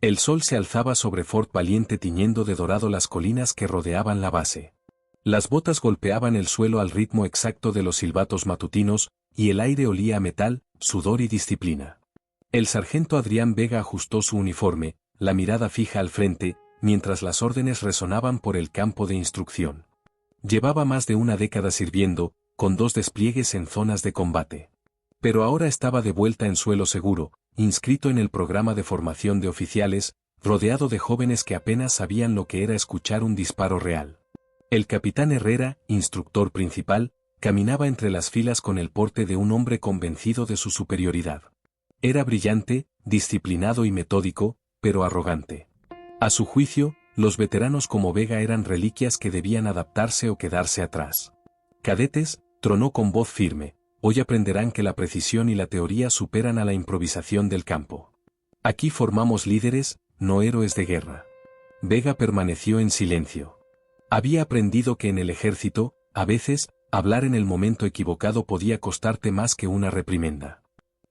El sol se alzaba sobre Fort Valiente tiñendo de dorado las colinas que rodeaban la base. Las botas golpeaban el suelo al ritmo exacto de los silbatos matutinos, y el aire olía a metal, sudor y disciplina. El sargento Adrián Vega ajustó su uniforme, la mirada fija al frente, mientras las órdenes resonaban por el campo de instrucción. Llevaba más de una década sirviendo, con 2 despliegues en zonas de combate. Pero ahora estaba de vuelta en suelo seguro, inscrito en el programa de formación de oficiales, rodeado de jóvenes que apenas sabían lo que era escuchar un disparo real. El capitán Herrera, instructor principal, caminaba entre las filas con el porte de un hombre convencido de su superioridad. Era brillante, disciplinado y metódico, pero arrogante. A su juicio, los veteranos como Vega eran reliquias que debían adaptarse o quedarse atrás. Cadetes, tronó con voz firme, hoy aprenderán que la precisión y la teoría superan a la improvisación del campo. Aquí formamos líderes, no héroes de guerra. Vega permaneció en silencio. Había aprendido que en el ejército, a veces, hablar en el momento equivocado podía costarte más que una reprimenda.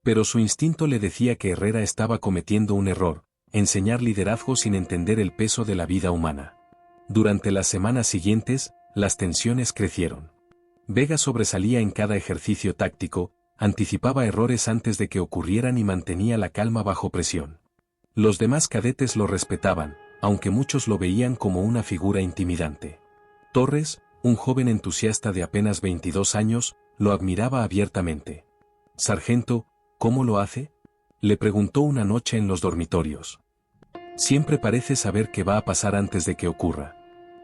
Pero su instinto le decía que Herrera estaba cometiendo un error, enseñar liderazgo sin entender el peso de la vida humana. Durante las semanas siguientes, las tensiones crecieron. Vega sobresalía en cada ejercicio táctico, anticipaba errores antes de que ocurrieran y mantenía la calma bajo presión. Los demás cadetes lo respetaban, aunque muchos lo veían como una figura intimidante. Torres, un joven entusiasta de apenas 22 años, lo admiraba abiertamente. «Sargento, ¿cómo lo hace?», le preguntó una noche en los dormitorios. «Siempre parece saber qué va a pasar antes de que ocurra».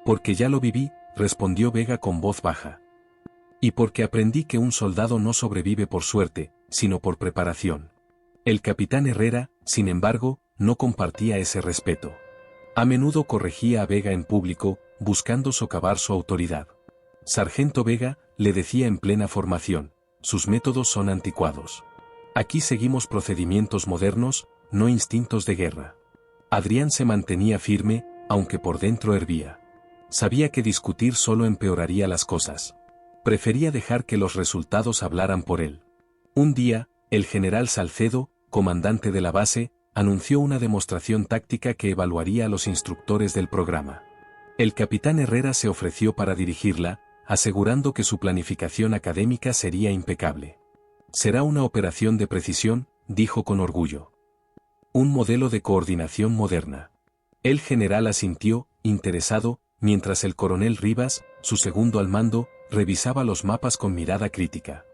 «Porque ya lo viví», respondió Vega con voz baja. «Y porque aprendí que un soldado no sobrevive por suerte, sino por preparación». El capitán Herrera, sin embargo, no compartía ese respeto. A menudo corregía a Vega en público, buscando socavar su autoridad. «Sargento Vega», le decía en plena formación, «sus métodos son anticuados. Aquí seguimos procedimientos modernos, no instintos de guerra». Adrián se mantenía firme, aunque por dentro hervía. Sabía que discutir solo empeoraría las cosas. Prefería dejar que los resultados hablaran por él. Un día, el general Salcedo, comandante de la base, anunció una demostración táctica que evaluaría a los instructores del programa. El capitán Herrera se ofreció para dirigirla, asegurando que su planificación académica sería impecable. «Será una operación de precisión», dijo con orgullo. «Un modelo de coordinación moderna». El general asintió, interesado, mientras el coronel Rivas, su segundo al mando, revisaba los mapas con mirada crítica.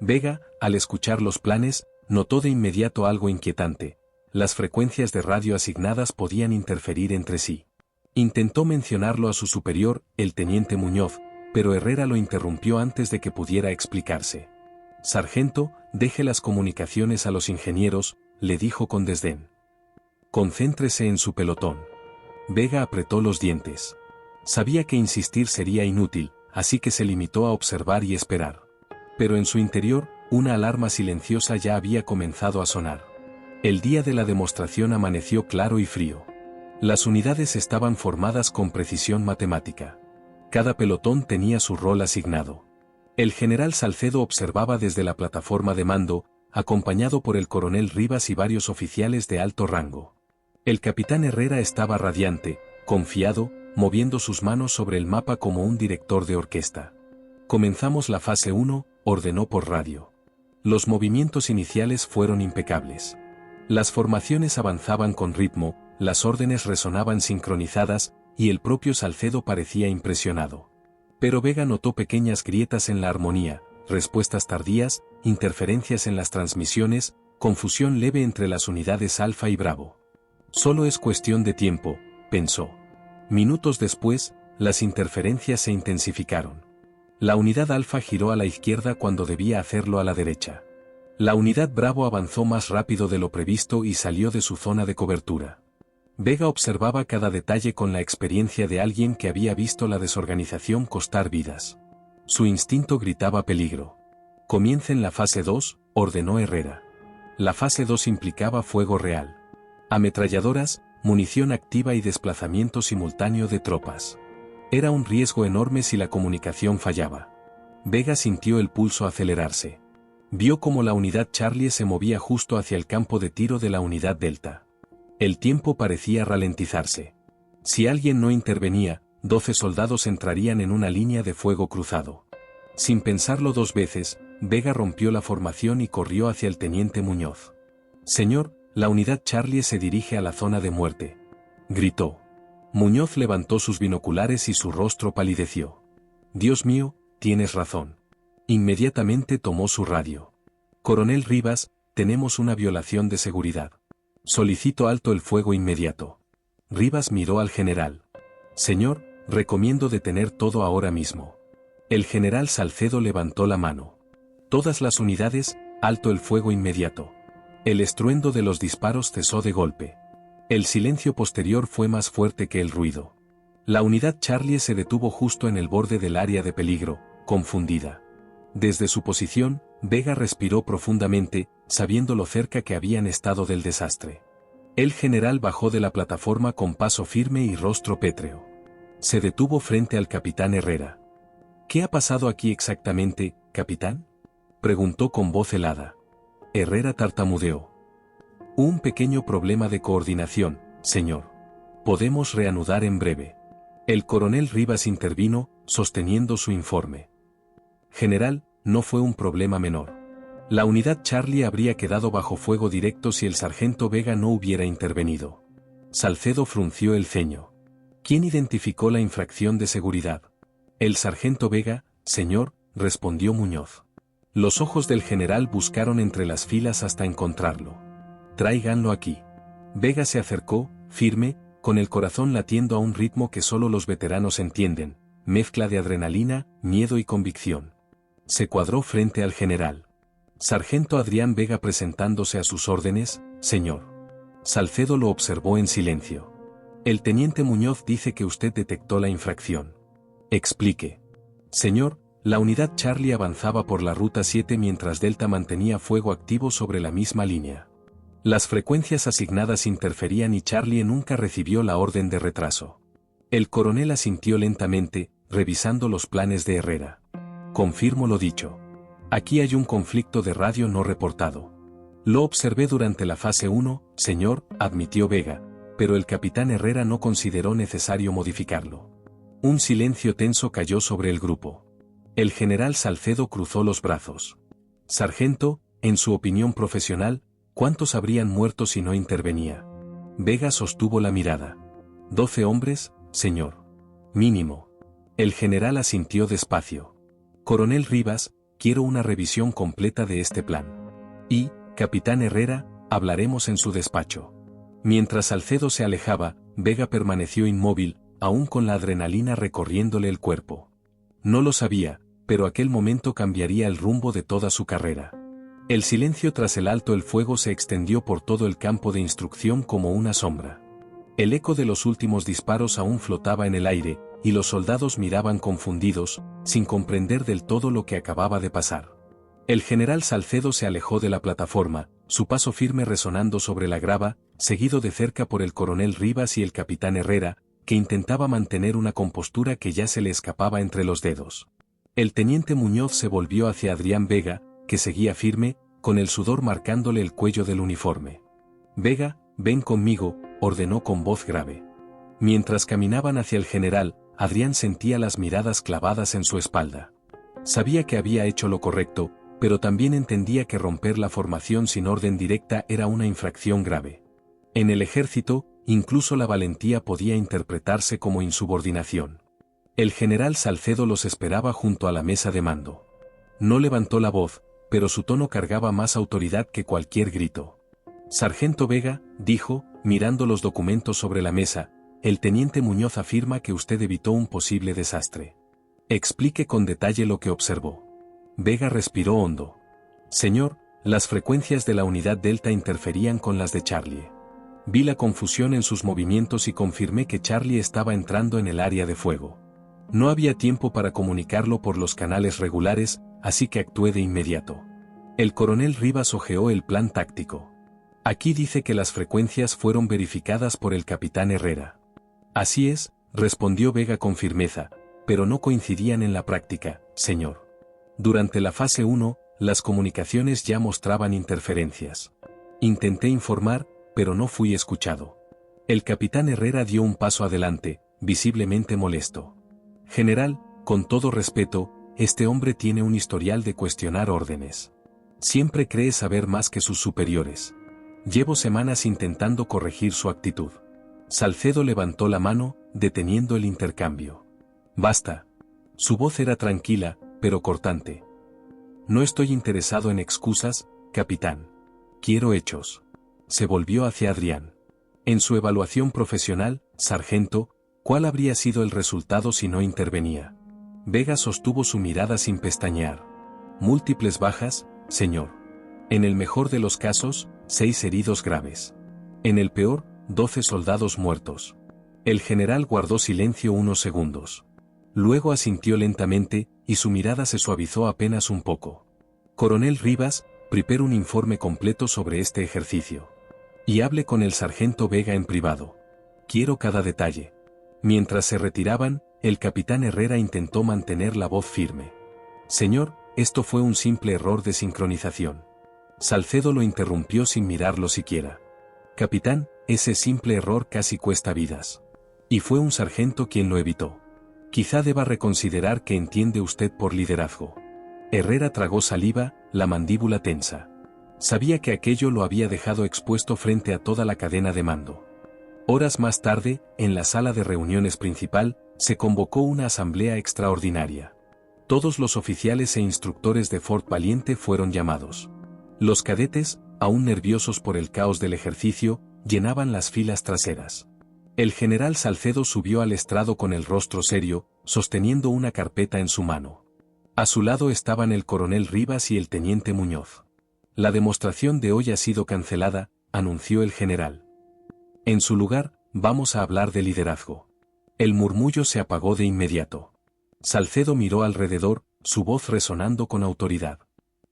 Vega, al escuchar los planes, notó de inmediato algo inquietante. Las frecuencias de radio asignadas podían interferir entre sí. Intentó mencionarlo a su superior, el teniente Muñoz, pero Herrera lo interrumpió antes de que pudiera explicarse. «Sargento, deje las comunicaciones a los ingenieros», le dijo con desdén. «Concéntrese en su pelotón». Vega apretó los dientes. Sabía que insistir sería inútil, así que se limitó a observar y esperar. Pero en su interior, una alarma silenciosa ya había comenzado a sonar. El día de la demostración amaneció claro y frío. Las unidades estaban formadas con precisión matemática. Cada pelotón tenía su rol asignado. El general Salcedo observaba desde la plataforma de mando, acompañado por el coronel Rivas y varios oficiales de alto rango. El capitán Herrera estaba radiante, confiado, moviendo sus manos sobre el mapa como un director de orquesta. «Comenzamos la fase 1», ordenó por radio. Los movimientos iniciales fueron impecables. Las formaciones avanzaban con ritmo, las órdenes resonaban sincronizadas, y el propio Salcedo parecía impresionado. Pero Vega notó pequeñas grietas en la armonía, respuestas tardías, interferencias en las transmisiones, confusión leve entre las unidades Alfa y Bravo. «Solo es cuestión de tiempo», pensó. Minutos después, las interferencias se intensificaron. La unidad Alfa giró a la izquierda cuando debía hacerlo a la derecha. La unidad Bravo avanzó más rápido de lo previsto y salió de su zona de cobertura. Vega observaba cada detalle con la experiencia de alguien que había visto la desorganización costar vidas. Su instinto gritaba peligro. «Comiencen la fase 2», ordenó Herrera. La fase 2 implicaba fuego real. Ametralladoras, munición activa y desplazamiento simultáneo de tropas. Era un riesgo enorme si la comunicación fallaba. Vega sintió el pulso acelerarse. Vio cómo la unidad Charlie se movía justo hacia el campo de tiro de la unidad Delta. El tiempo parecía ralentizarse. Si alguien no intervenía, 12 soldados entrarían en una línea de fuego cruzado. Sin pensarlo 2 veces, Vega rompió la formación y corrió hacia el teniente Muñoz. «Señor, la unidad Charlie se dirige a la zona de muerte», gritó. Muñoz levantó sus binoculares y su rostro palideció. «Dios mío, tienes razón». Inmediatamente tomó su radio. «Coronel Rivas, tenemos una violación de seguridad. Solicito alto el fuego inmediato». Rivas miró al general. «Señor, recomiendo detener todo ahora mismo». El general Salcedo levantó la mano. «Todas las unidades, alto el fuego inmediato». El estruendo de los disparos cesó de golpe. El silencio posterior fue más fuerte que el ruido. La unidad Charlie se detuvo justo en el borde del área de peligro, confundida. Desde su posición, Vega respiró profundamente, sabiendo lo cerca que habían estado del desastre. El general bajó de la plataforma con paso firme y rostro pétreo. Se detuvo frente al capitán Herrera. «¿Qué ha pasado aquí exactamente, capitán?», preguntó con voz helada. Herrera tartamudeó. «Un pequeño problema de coordinación, señor. Podemos reanudar en breve». El coronel Rivas intervino, sosteniendo su informe. «General, no fue un problema menor. La unidad Charlie habría quedado bajo fuego directo si el sargento Vega no hubiera intervenido». Salcedo frunció el ceño. «¿Quién identificó la infracción de seguridad?». «El sargento Vega, señor», respondió Muñoz. Los ojos del general buscaron entre las filas hasta encontrarlo. «Tráiganlo aquí». Vega se acercó, firme, con el corazón latiendo a un ritmo que solo los veteranos entienden, mezcla de adrenalina, miedo y convicción. Se cuadró frente al general. «Sargento Adrián Vega presentándose a sus órdenes, señor». Salcedo lo observó en silencio. «El teniente Muñoz dice que usted detectó la infracción. Explique». «Señor, la unidad Charlie avanzaba por la ruta 7 mientras Delta mantenía fuego activo sobre la misma línea. Las frecuencias asignadas interferían y Charlie nunca recibió la orden de retraso». El coronel asintió lentamente, revisando los planes de Herrera. «Confirmo lo dicho. Aquí hay un conflicto de radio no reportado. Lo observé durante la fase 1, señor», admitió Vega, pero el capitán Herrera no consideró necesario modificarlo. Un silencio tenso cayó sobre el grupo. El general Salcedo cruzó los brazos. «Sargento, en su opinión profesional, ¿cuántos habrían muerto si no intervenía?». Vega sostuvo la mirada. «12 hombres, señor. Mínimo». El general asintió despacio. «Coronel Rivas, quiero una revisión completa de este plan. Y, capitán Herrera, hablaremos en su despacho». Mientras Salcedo se alejaba, Vega permaneció inmóvil, aún con la adrenalina recorriéndole el cuerpo. No lo sabía, pero aquel momento cambiaría el rumbo de toda su carrera. El silencio tras el alto el fuego se extendió por todo el campo de instrucción como una sombra. El eco de los últimos disparos aún flotaba en el aire, y los soldados miraban confundidos, sin comprender del todo lo que acababa de pasar. El general Salcedo se alejó de la plataforma, su paso firme resonando sobre la grava, seguido de cerca por el coronel Rivas y el capitán Herrera, que intentaba mantener una compostura que ya se le escapaba entre los dedos. El teniente Muñoz se volvió hacia Adrián Vega, que seguía firme, con el sudor marcándole el cuello del uniforme. «Vega, ven conmigo», ordenó con voz grave. Mientras caminaban hacia el general, Adrián sentía las miradas clavadas en su espalda. Sabía que había hecho lo correcto, pero también entendía que romper la formación sin orden directa era una infracción grave. En el ejército, incluso la valentía podía interpretarse como insubordinación. El general Salcedo los esperaba junto a la mesa de mando. No levantó la voz, pero su tono cargaba más autoridad que cualquier grito. «Sargento Vega», dijo, mirando los documentos sobre la mesa, «el teniente Muñoz afirma que usted evitó un posible desastre. Explique con detalle lo que observó». Vega respiró hondo. «Señor, las frecuencias de la unidad Delta interferían con las de Charlie. Vi la confusión en sus movimientos y confirmé que Charlie estaba entrando en el área de fuego. No había tiempo para comunicarlo por los canales regulares, así que actué de inmediato». El coronel Rivas hojeó el plan táctico. «Aquí dice que las frecuencias fueron verificadas por el capitán Herrera». «Así es», respondió Vega con firmeza, «pero no coincidían en la práctica, señor. Durante la fase 1, las comunicaciones ya mostraban interferencias. Intenté informar, pero no fui escuchado». El capitán Herrera dio un paso adelante, visiblemente molesto. General, con todo respeto, este hombre tiene un historial de cuestionar órdenes. Siempre cree saber más que sus superiores. Llevo semanas intentando corregir su actitud. Salcedo levantó la mano, deteniendo el intercambio. Basta. Su voz era tranquila, pero cortante. No estoy interesado en excusas, capitán. Quiero hechos. Se volvió hacia Adrián. En su evaluación profesional, sargento, ¿cuál habría sido el resultado si no intervenía? Vega sostuvo su mirada sin pestañear. Múltiples bajas, señor. En el mejor de los casos, 6 heridos graves. En el peor, 12 soldados muertos. El general guardó silencio unos segundos. Luego asintió lentamente, y su mirada se suavizó apenas un poco. Coronel Rivas, prepare un informe completo sobre este ejercicio. Y hable con el sargento Vega en privado. Quiero cada detalle. Mientras se retiraban, el capitán Herrera intentó mantener la voz firme. Señor, esto fue un simple error de sincronización. Salcedo lo interrumpió sin mirarlo siquiera. Capitán, ese simple error casi cuesta vidas. Y fue un sargento quien lo evitó. Quizá deba reconsiderar qué entiende usted por liderazgo. Herrera tragó saliva, la mandíbula tensa. Sabía que aquello lo había dejado expuesto frente a toda la cadena de mando. Horas más tarde, en la sala de reuniones principal, se convocó una asamblea extraordinaria. Todos los oficiales e instructores de Fort Valiente fueron llamados. Los cadetes, aún nerviosos por el caos del ejercicio, llenaban las filas traseras. El general Salcedo subió al estrado con el rostro serio, sosteniendo una carpeta en su mano. A su lado estaban el coronel Rivas y el teniente Muñoz. La demostración de hoy ha sido cancelada, anunció el general. En su lugar, vamos a hablar de liderazgo. El murmullo se apagó de inmediato. Salcedo miró alrededor, su voz resonando con autoridad.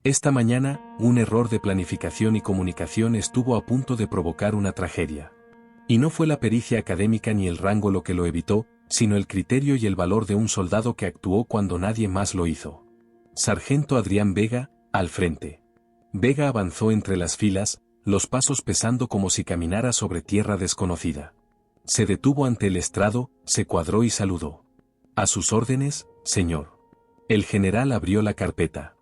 Esta mañana, un error de planificación y comunicación estuvo a punto de provocar una tragedia. Y no fue la pericia académica ni el rango lo que lo evitó, sino el criterio y el valor de un soldado que actuó cuando nadie más lo hizo. Sargento Adrián Vega, al frente. Vega avanzó entre las filas, los pasos pesando como si caminara sobre tierra desconocida. Se detuvo ante el estrado, se cuadró y saludó. A sus órdenes, señor. El general abrió la carpeta.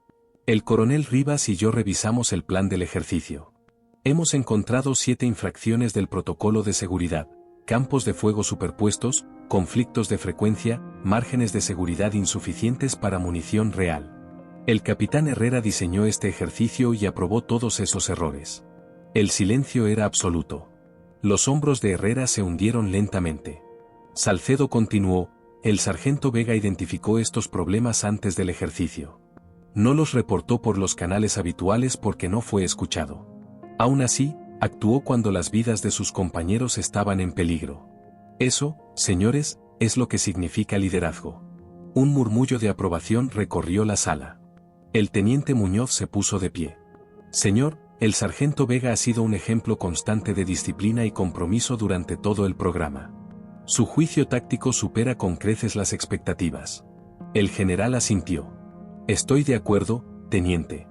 El coronel Rivas y yo revisamos el plan del ejercicio. Hemos encontrado 7 infracciones del protocolo de seguridad, campos de fuego superpuestos, conflictos de frecuencia, márgenes de seguridad insuficientes para munición real. El capitán Herrera diseñó este ejercicio y aprobó todos esos errores. El silencio era absoluto. Los hombros de Herrera se hundieron lentamente. Salcedo continuó, el sargento Vega identificó estos problemas antes del ejercicio. No los reportó por los canales habituales porque no fue escuchado. Aún así, actuó cuando las vidas de sus compañeros estaban en peligro. Eso, señores, es lo que significa liderazgo. Un murmullo de aprobación recorrió la sala. El teniente Muñoz se puso de pie. Señor, el sargento Vega ha sido un ejemplo constante de disciplina y compromiso durante todo el programa. Su juicio táctico supera con creces las expectativas. El general asintió. Estoy de acuerdo, teniente.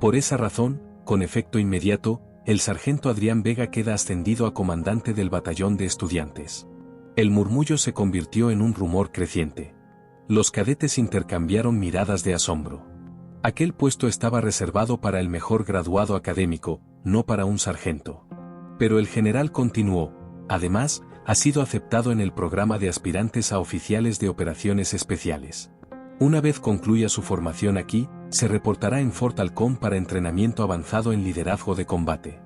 Por esa razón, con efecto inmediato, el sargento Adrián Vega queda ascendido a comandante del batallón de estudiantes. El murmullo se convirtió en un rumor creciente. Los cadetes intercambiaron miradas de asombro. Aquel puesto estaba reservado para el mejor graduado académico, no para un sargento. Pero el general continuó, además, ha sido aceptado en el programa de aspirantes a oficiales de operaciones especiales. Una vez concluya su formación aquí, se reportará en Fort Halcón para entrenamiento avanzado en liderazgo de combate.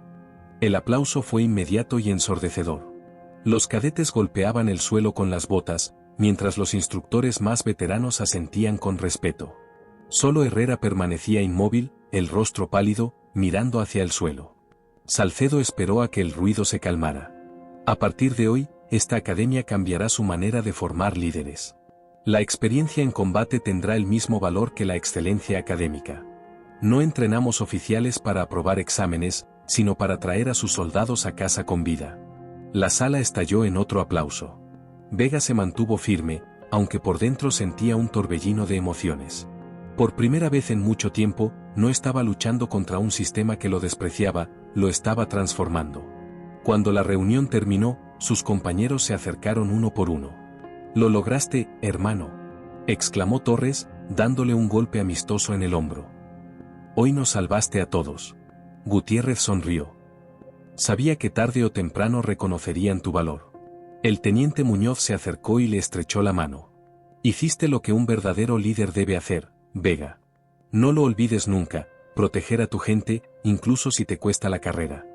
El aplauso fue inmediato y ensordecedor. Los cadetes golpeaban el suelo con las botas, mientras los instructores más veteranos asentían con respeto. Solo Herrera permanecía inmóvil, el rostro pálido, mirando hacia el suelo. Salcedo esperó a que el ruido se calmara. A partir de hoy, esta academia cambiará su manera de formar líderes. La experiencia en combate tendrá el mismo valor que la excelencia académica. No entrenamos oficiales para aprobar exámenes, sino para traer a sus soldados a casa con vida. La sala estalló en otro aplauso. Vega se mantuvo firme, aunque por dentro sentía un torbellino de emociones. Por primera vez en mucho tiempo, no estaba luchando contra un sistema que lo despreciaba, lo estaba transformando. Cuando la reunión terminó, sus compañeros se acercaron uno por uno. «Lo lograste, hermano», exclamó Torres, dándole un golpe amistoso en el hombro. «Hoy nos salvaste a todos». Gutiérrez sonrió. «Sabía que tarde o temprano reconocerían tu valor». El teniente Muñoz se acercó y le estrechó la mano. «Hiciste lo que un verdadero líder debe hacer, Vega. No lo olvides nunca, proteger a tu gente, incluso si te cuesta la carrera».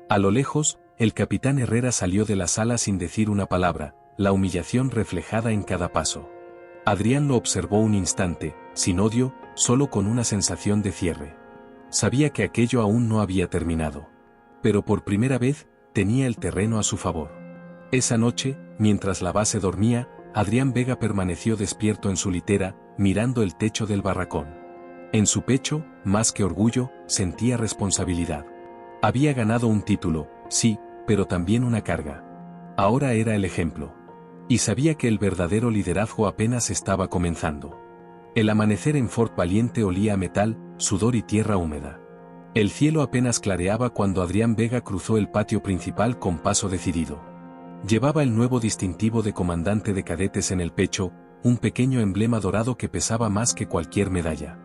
A lo lejos, el capitán Herrera salió de la sala sin decir una palabra, la humillación reflejada en cada paso. Adrián lo observó un instante, sin odio, solo con una sensación de cierre. Sabía que aquello aún no había terminado. Pero por primera vez, tenía el terreno a su favor. Esa noche, mientras la base dormía, Adrián Vega permaneció despierto en su litera, mirando el techo del barracón. En su pecho, más que orgullo, sentía responsabilidad. Había ganado un título, sí, pero también una carga. Ahora era el ejemplo. Y sabía que el verdadero liderazgo apenas estaba comenzando. El amanecer en Fort Valiente olía a metal, sudor y tierra húmeda. El cielo apenas clareaba cuando Adrián Vega cruzó el patio principal con paso decidido. Llevaba el nuevo distintivo de comandante de cadetes en el pecho, un pequeño emblema dorado que pesaba más que cualquier medalla.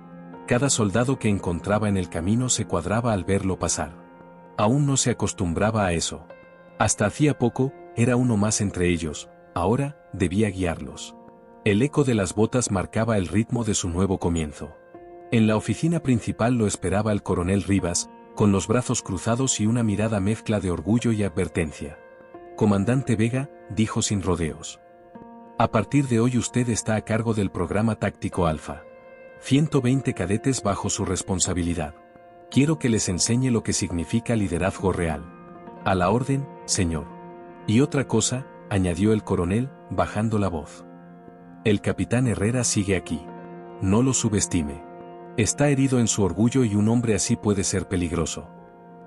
Cada soldado que encontraba en el camino se cuadraba al verlo pasar. Aún no se acostumbraba a eso. Hasta hacía poco, era uno más entre ellos, ahora, debía guiarlos. El eco de las botas marcaba el ritmo de su nuevo comienzo. En la oficina principal lo esperaba el coronel Rivas, con los brazos cruzados y una mirada mezcla de orgullo y advertencia. «Comandante Vega», dijo sin rodeos. «A partir de hoy usted está a cargo del programa táctico Alfa. 120 cadetes bajo su responsabilidad. Quiero que les enseñe lo que significa liderazgo real». «A la orden, señor». «Y otra cosa», añadió el coronel, bajando la voz. «El capitán Herrera sigue aquí. No lo subestime. Está herido en su orgullo y un hombre así puede ser peligroso».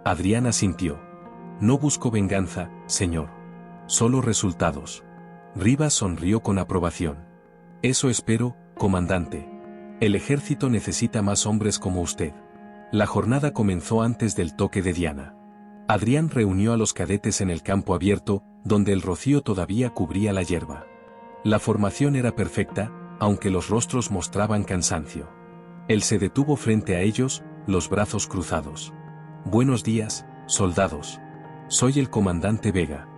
Adrián asintió. «No busco venganza, señor. Solo resultados». Rivas sonrió con aprobación. «Eso espero, comandante. El ejército necesita más hombres como usted». La jornada comenzó antes del toque de Diana. Adrián reunió a los cadetes en el campo abierto, donde el rocío todavía cubría la hierba. La formación era perfecta, aunque los rostros mostraban cansancio. Él se detuvo frente a ellos, los brazos cruzados. «Buenos días, soldados. Soy el comandante Vega.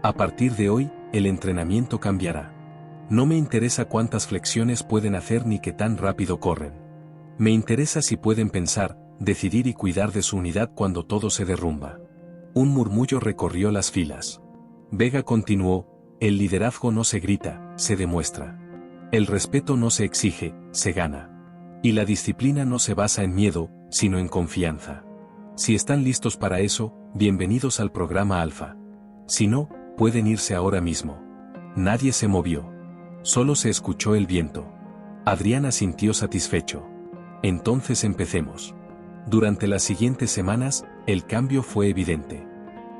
A partir de hoy, el entrenamiento cambiará. No me interesa cuántas flexiones pueden hacer ni qué tan rápido corren. Me interesa si pueden pensar, decidir y cuidar de su unidad cuando todo se derrumba». Un murmullo recorrió las filas. Vega continuó: «El liderazgo no se grita, se demuestra. El respeto no se exige, se gana. Y la disciplina no se basa en miedo, sino en confianza. Si están listos para eso, bienvenidos al programa Alfa. Si no, pueden irse ahora mismo». Nadie se movió. Solo se escuchó el viento. Adrián asintió satisfecho. «Entonces empecemos». Durante las siguientes semanas, el cambio fue evidente.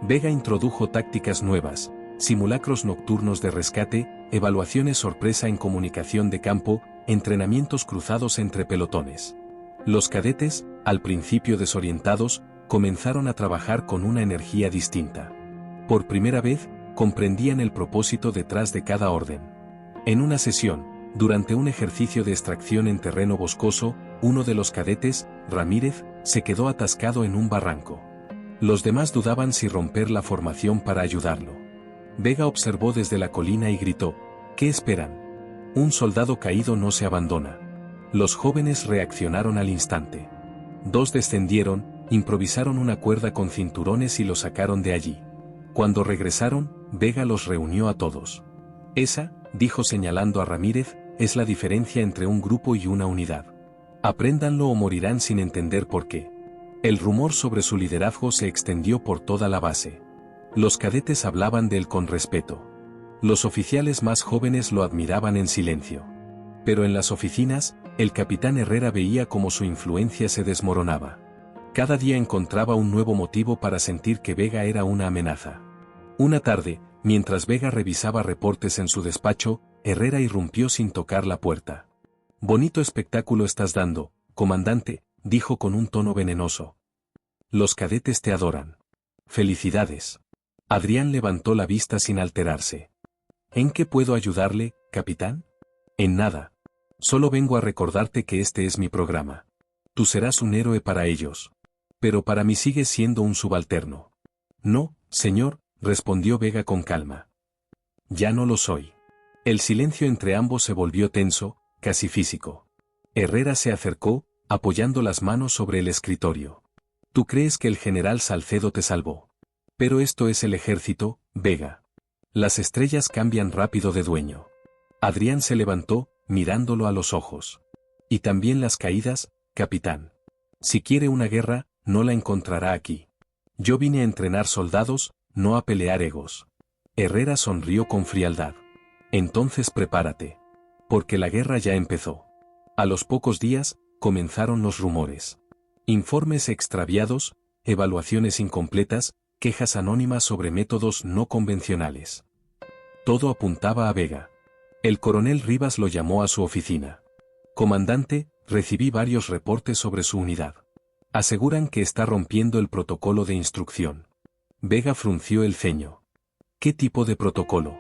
Vega introdujo tácticas nuevas, simulacros nocturnos de rescate, evaluaciones sorpresa en comunicación de campo, entrenamientos cruzados entre pelotones. Los cadetes, al principio desorientados, comenzaron a trabajar con una energía distinta. Por primera vez, comprendían el propósito detrás de cada orden. En una sesión, durante un ejercicio de extracción en terreno boscoso, uno de los cadetes, Ramírez, se quedó atascado en un barranco. Los demás dudaban si romper la formación para ayudarlo. Vega observó desde la colina y gritó: «¿Qué esperan? Un soldado caído no se abandona». Los jóvenes reaccionaron al instante. 2 descendieron, improvisaron una cuerda con cinturones y lo sacaron de allí. Cuando regresaron, Vega los reunió a todos. «Esa», dijo señalando a Ramírez, «es la diferencia entre un grupo y una unidad. Apréndanlo o morirán sin entender por qué». El rumor sobre su liderazgo se extendió por toda la base. Los cadetes hablaban de él con respeto. Los oficiales más jóvenes lo admiraban en silencio. Pero en las oficinas, el capitán Herrera veía cómo su influencia se desmoronaba. Cada día encontraba un nuevo motivo para sentir que Vega era una amenaza. Una tarde, mientras Vega revisaba reportes en su despacho, Herrera irrumpió sin tocar la puerta. «Bonito espectáculo estás dando, comandante», dijo con un tono venenoso. «Los cadetes te adoran. Felicidades. Adrián levantó la vista sin alterarse. ¿En qué puedo ayudarle, capitán? En nada. Solo vengo a recordarte que este es mi programa. Tú serás un héroe para ellos. Pero para mí sigues siendo un subalterno. No, señor, respondió Vega con calma. Ya no lo soy. El silencio entre ambos se volvió tenso, casi físico. Herrera se acercó, apoyando las manos sobre el escritorio. Tú crees que el general Salcedo te salvó. Pero esto es el ejército, Vega. Las estrellas cambian rápido de dueño. Adrián se levantó, mirándolo a los ojos. Y también las caídas, capitán. Si quiere una guerra, no la encontrará aquí. Yo vine a entrenar soldados, no a pelear egos. Herrera sonrió con frialdad. Entonces prepárate. Porque la guerra ya empezó. A los pocos días, comenzaron los rumores. Informes extraviados, evaluaciones incompletas, quejas anónimas sobre métodos no convencionales. Todo apuntaba a Vega. El coronel Rivas lo llamó a su oficina. Comandante, recibí varios reportes sobre su unidad. Aseguran que está rompiendo el protocolo de instrucción. Vega frunció el ceño. ¿Qué tipo de protocolo?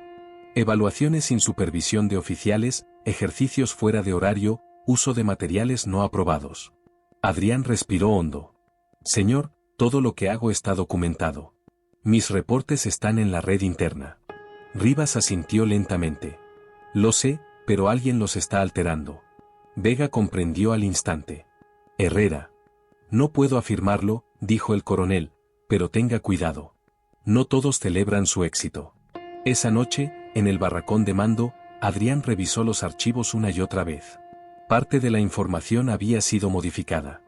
Evaluaciones sin supervisión de oficiales, ejercicios fuera de horario, uso de materiales no aprobados. Adrián respiró hondo. Señor, todo lo que hago está documentado. Mis reportes están en la red interna. Rivas asintió lentamente. Lo sé, pero alguien los está alterando. Vega comprendió al instante. Herrera. No puedo afirmarlo, dijo el coronel, pero tenga cuidado. No todos celebran su éxito. Esa noche, en el barracón de mando, Adrián revisó los archivos una y otra vez. Parte de la información había sido modificada.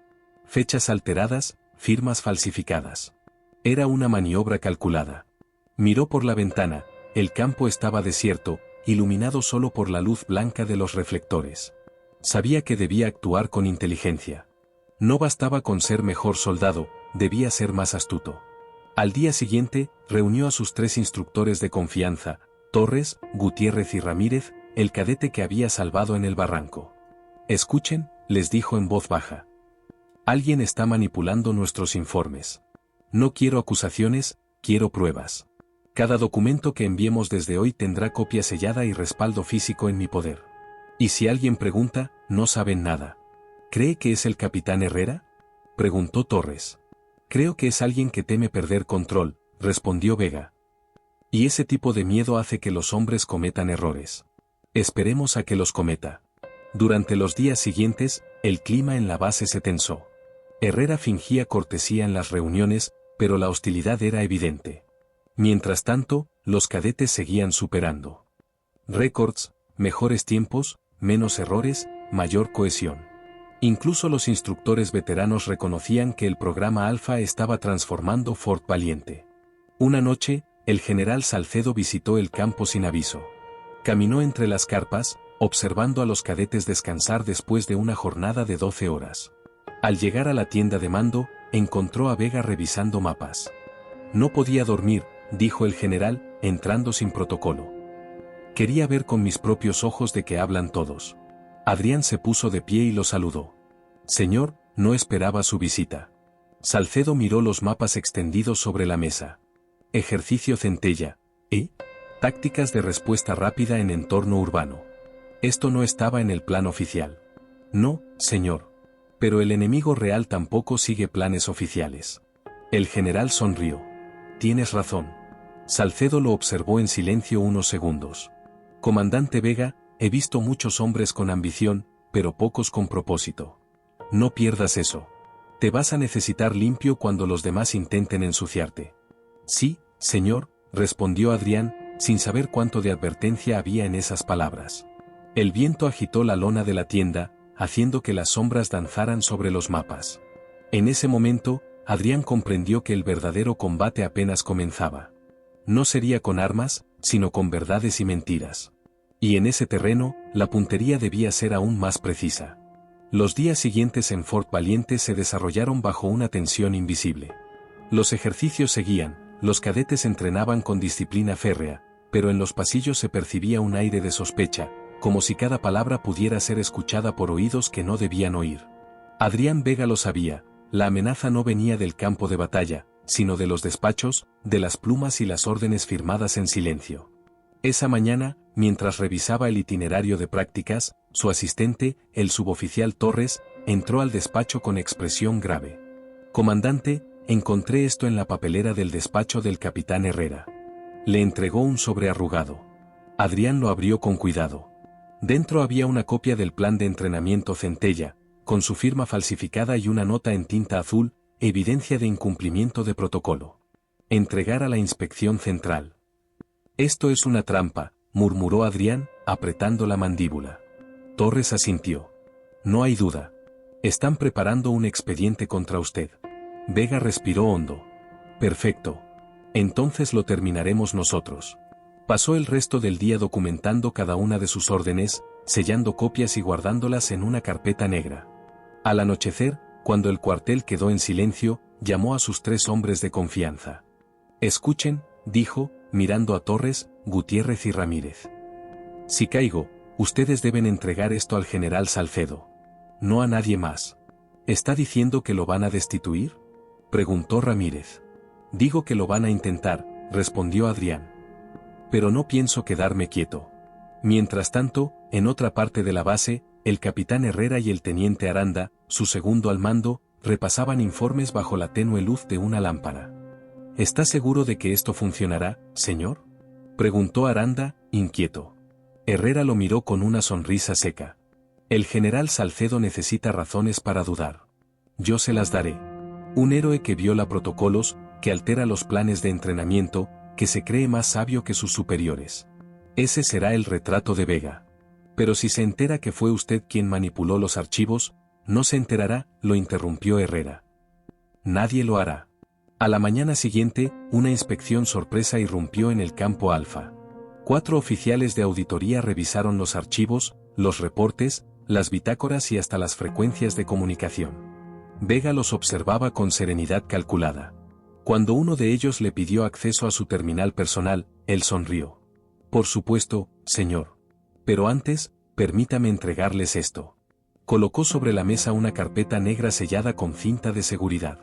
Fechas alteradas, firmas falsificadas. Era una maniobra calculada. Miró por la ventana, el campo estaba desierto, iluminado solo por la luz blanca de los reflectores. Sabía que debía actuar con inteligencia. No bastaba con ser mejor soldado, debía ser más astuto. Al día siguiente, reunió a sus 3 instructores de confianza, Torres, Gutiérrez y Ramírez, el cadete que había salvado en el barranco. Escuchen, les dijo en voz baja. Alguien está manipulando nuestros informes. No quiero acusaciones, quiero pruebas. Cada documento que enviemos desde hoy tendrá copia sellada y respaldo físico en mi poder. Y si alguien pregunta, no saben nada. ¿Cree que es el capitán Herrera? Preguntó Torres. Creo que es alguien que teme perder control, respondió Vega. Y ese tipo de miedo hace que los hombres cometan errores. Esperemos a que los cometa. Durante los días siguientes, el clima en la base se tensó. Herrera fingía cortesía en las reuniones, pero la hostilidad era evidente. Mientras tanto, los cadetes seguían superando récords, mejores tiempos, menos errores, mayor cohesión. Incluso los instructores veteranos reconocían que el programa Alfa estaba transformando Fort Valiente. Una noche, el general Salcedo visitó el campo sin aviso. Caminó entre las carpas, observando a los cadetes descansar después de una jornada de 12 horas. Al llegar a la tienda de mando, encontró a Vega revisando mapas. No podía dormir, dijo el general, entrando sin protocolo. Quería ver con mis propios ojos de qué hablan todos. Adrián se puso de pie y lo saludó. Señor, no esperaba su visita. Salcedo miró los mapas extendidos sobre la mesa. Ejercicio Centella, ¿eh? Tácticas de respuesta rápida en entorno urbano. Esto no estaba en el plan oficial. No, señor. Pero el enemigo real tampoco sigue planes oficiales. El general sonrió. Tienes razón. Salcedo lo observó en silencio unos segundos. Comandante Vega, he visto muchos hombres con ambición, pero pocos con propósito. No pierdas eso. Te vas a necesitar limpio cuando los demás intenten ensuciarte. Sí, señor, respondió Adrián, sin saber cuánto de advertencia había en esas palabras. El viento agitó la lona de la tienda, haciendo que las sombras danzaran sobre los mapas. En ese momento, Adrián comprendió que el verdadero combate apenas comenzaba. No sería con armas, sino con verdades y mentiras. Y en ese terreno, la puntería debía ser aún más precisa. Los días siguientes en Fort Valiente se desarrollaron bajo una tensión invisible. Los ejercicios seguían, los cadetes entrenaban con disciplina férrea, pero en los pasillos se percibía un aire de sospecha, como si cada palabra pudiera ser escuchada por oídos que no debían oír. Adrián Vega lo sabía, la amenaza no venía del campo de batalla, sino de los despachos, de las plumas y las órdenes firmadas en silencio. Esa mañana, mientras revisaba el itinerario de prácticas, su asistente, el suboficial Torres, entró al despacho con expresión grave. «Comandante, encontré esto en la papelera del despacho del capitán Herrera». Le entregó un sobre arrugado. Adrián lo abrió con cuidado. Dentro había una copia del plan de entrenamiento Centella, con su firma falsificada y una nota en tinta azul, evidencia de incumplimiento de protocolo. Entregar a la inspección central. «Esto es una trampa», murmuró Adrián, apretando la mandíbula. Torres asintió. «No hay duda. Están preparando un expediente contra usted». Vega respiró hondo. «Perfecto. Entonces lo terminaremos nosotros». Pasó el resto del día documentando cada una de sus órdenes, sellando copias y guardándolas en una carpeta negra. Al anochecer, cuando el cuartel quedó en silencio, llamó a sus 3 hombres de confianza. «Escuchen», dijo, mirando a Torres, Gutiérrez y Ramírez. «Si caigo, ustedes deben entregar esto al general Salcedo. No a nadie más». «¿Está diciendo que lo van a destituir?», preguntó Ramírez. «Digo que lo van a intentar», respondió Adrián. «Pero no pienso quedarme quieto». Mientras tanto, en otra parte de la base, el capitán Herrera y el teniente Aranda, su segundo al mando, repasaban informes bajo la tenue luz de una lámpara. «¿Está seguro de que esto funcionará, señor?», preguntó Aranda, inquieto. Herrera lo miró con una sonrisa seca. «El general Salcedo necesita razones para dudar. Yo se las daré. Un héroe que viola protocolos, que altera los planes de entrenamiento, que se cree más sabio que sus superiores. Ese será el retrato de Vega. Pero si se entera que fue usted quien manipuló los archivos, no se enterará», lo interrumpió Herrera. «Nadie lo hará». A la mañana siguiente, una inspección sorpresa irrumpió en el campo Alfa. 4 oficiales de auditoría revisaron los archivos, los reportes, las bitácoras y hasta las frecuencias de comunicación. Vega los observaba con serenidad calculada. Cuando uno de ellos le pidió acceso a su terminal personal, él sonrió. «Por supuesto, señor. Pero antes, permítame entregarles esto». Colocó sobre la mesa una carpeta negra sellada con cinta de seguridad.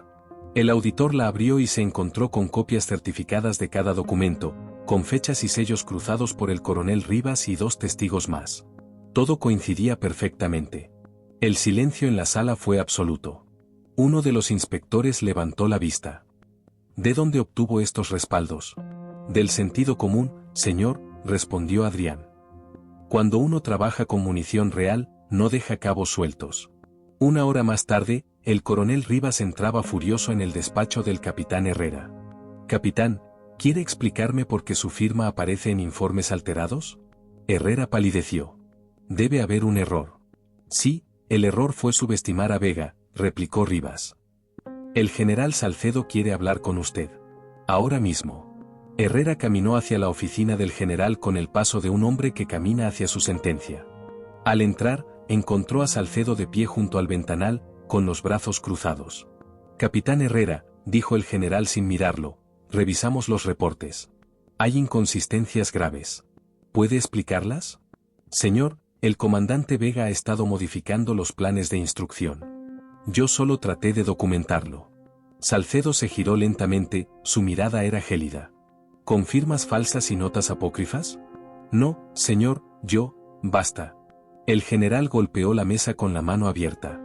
El auditor la abrió y se encontró con copias certificadas de cada documento, con fechas y sellos cruzados por el coronel Rivas y 2 testigos más. Todo coincidía perfectamente. El silencio en la sala fue absoluto. Uno de los inspectores levantó la vista. «¿De dónde obtuvo estos respaldos?». «Del sentido común, señor», respondió Adrián. «Cuando uno trabaja con munición real, no deja cabos sueltos». 1 hora más tarde, el coronel Rivas entraba furioso en el despacho del capitán Herrera. «Capitán, ¿quiere explicarme por qué su firma aparece en informes alterados?». Herrera palideció. «Debe haber un error». «Sí, el error fue subestimar a Vega», replicó Rivas. «El general Salcedo quiere hablar con usted. Ahora mismo». Herrera caminó hacia la oficina del general con el paso de un hombre que camina hacia su sentencia. Al entrar, encontró a Salcedo de pie junto al ventanal, con los brazos cruzados. «Capitán Herrera», dijo el general sin mirarlo, «revisamos los reportes. Hay inconsistencias graves. ¿Puede explicarlas?». «Señor, el comandante Vega ha estado modificando los planes de instrucción. Yo solo traté de documentarlo». Salcedo se giró lentamente, su mirada era gélida. «¿Con firmas falsas y notas apócrifas?». «No, señor, basta». El general golpeó la mesa con la mano abierta.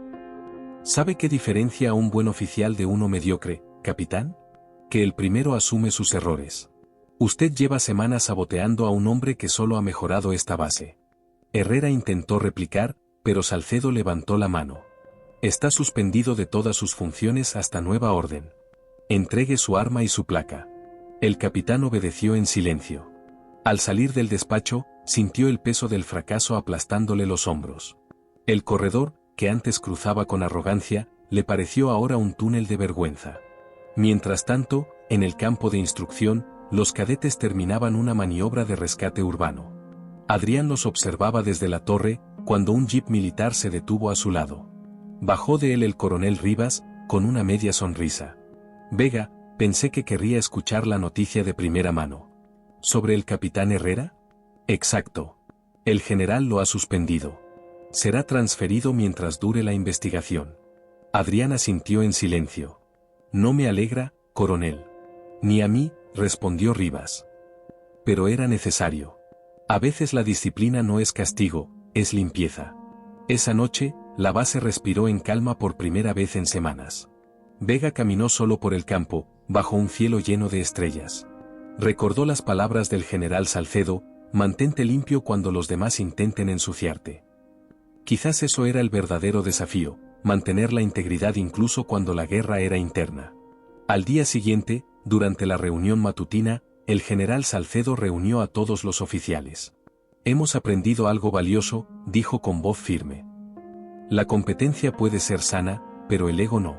«¿Sabe qué diferencia a un buen oficial de uno mediocre, capitán? Que el primero asume sus errores. Usted lleva semanas saboteando a un hombre que solo ha mejorado esta base». Herrera intentó replicar, pero Salcedo levantó la mano. «Está suspendido de todas sus funciones hasta nueva orden. Entregue su arma y su placa». El capitán obedeció en silencio. Al salir del despacho, sintió el peso del fracaso aplastándole los hombros. El corredor, que antes cruzaba con arrogancia, le pareció ahora un túnel de vergüenza. Mientras tanto, en el campo de instrucción, los cadetes terminaban una maniobra de rescate urbano. Adrián los observaba desde la torre, cuando un jeep militar se detuvo a su lado. Bajó de él el coronel Rivas, con una media sonrisa. «Vega, pensé que querría escuchar la noticia de primera mano». «¿Sobre el capitán Herrera?». «Exacto. El general lo ha suspendido. Será transferido mientras dure la investigación». Adrián asintió en silencio. «No me alegra», coronel. Ni a mí, respondió Rivas. Pero era necesario. A veces la disciplina no es castigo, es limpieza. Esa noche, la base respiró en calma por primera vez en semanas. Vega caminó solo por el campo, bajo un cielo lleno de estrellas. Recordó las palabras del general Salcedo: mantente limpio cuando los demás intenten ensuciarte. Quizás eso era el verdadero desafío, mantener la integridad incluso cuando la guerra era interna. Al día siguiente, durante la reunión matutina, el general Salcedo reunió a todos los oficiales. Hemos aprendido algo valioso, dijo con voz firme. La competencia puede ser sana, pero el ego no.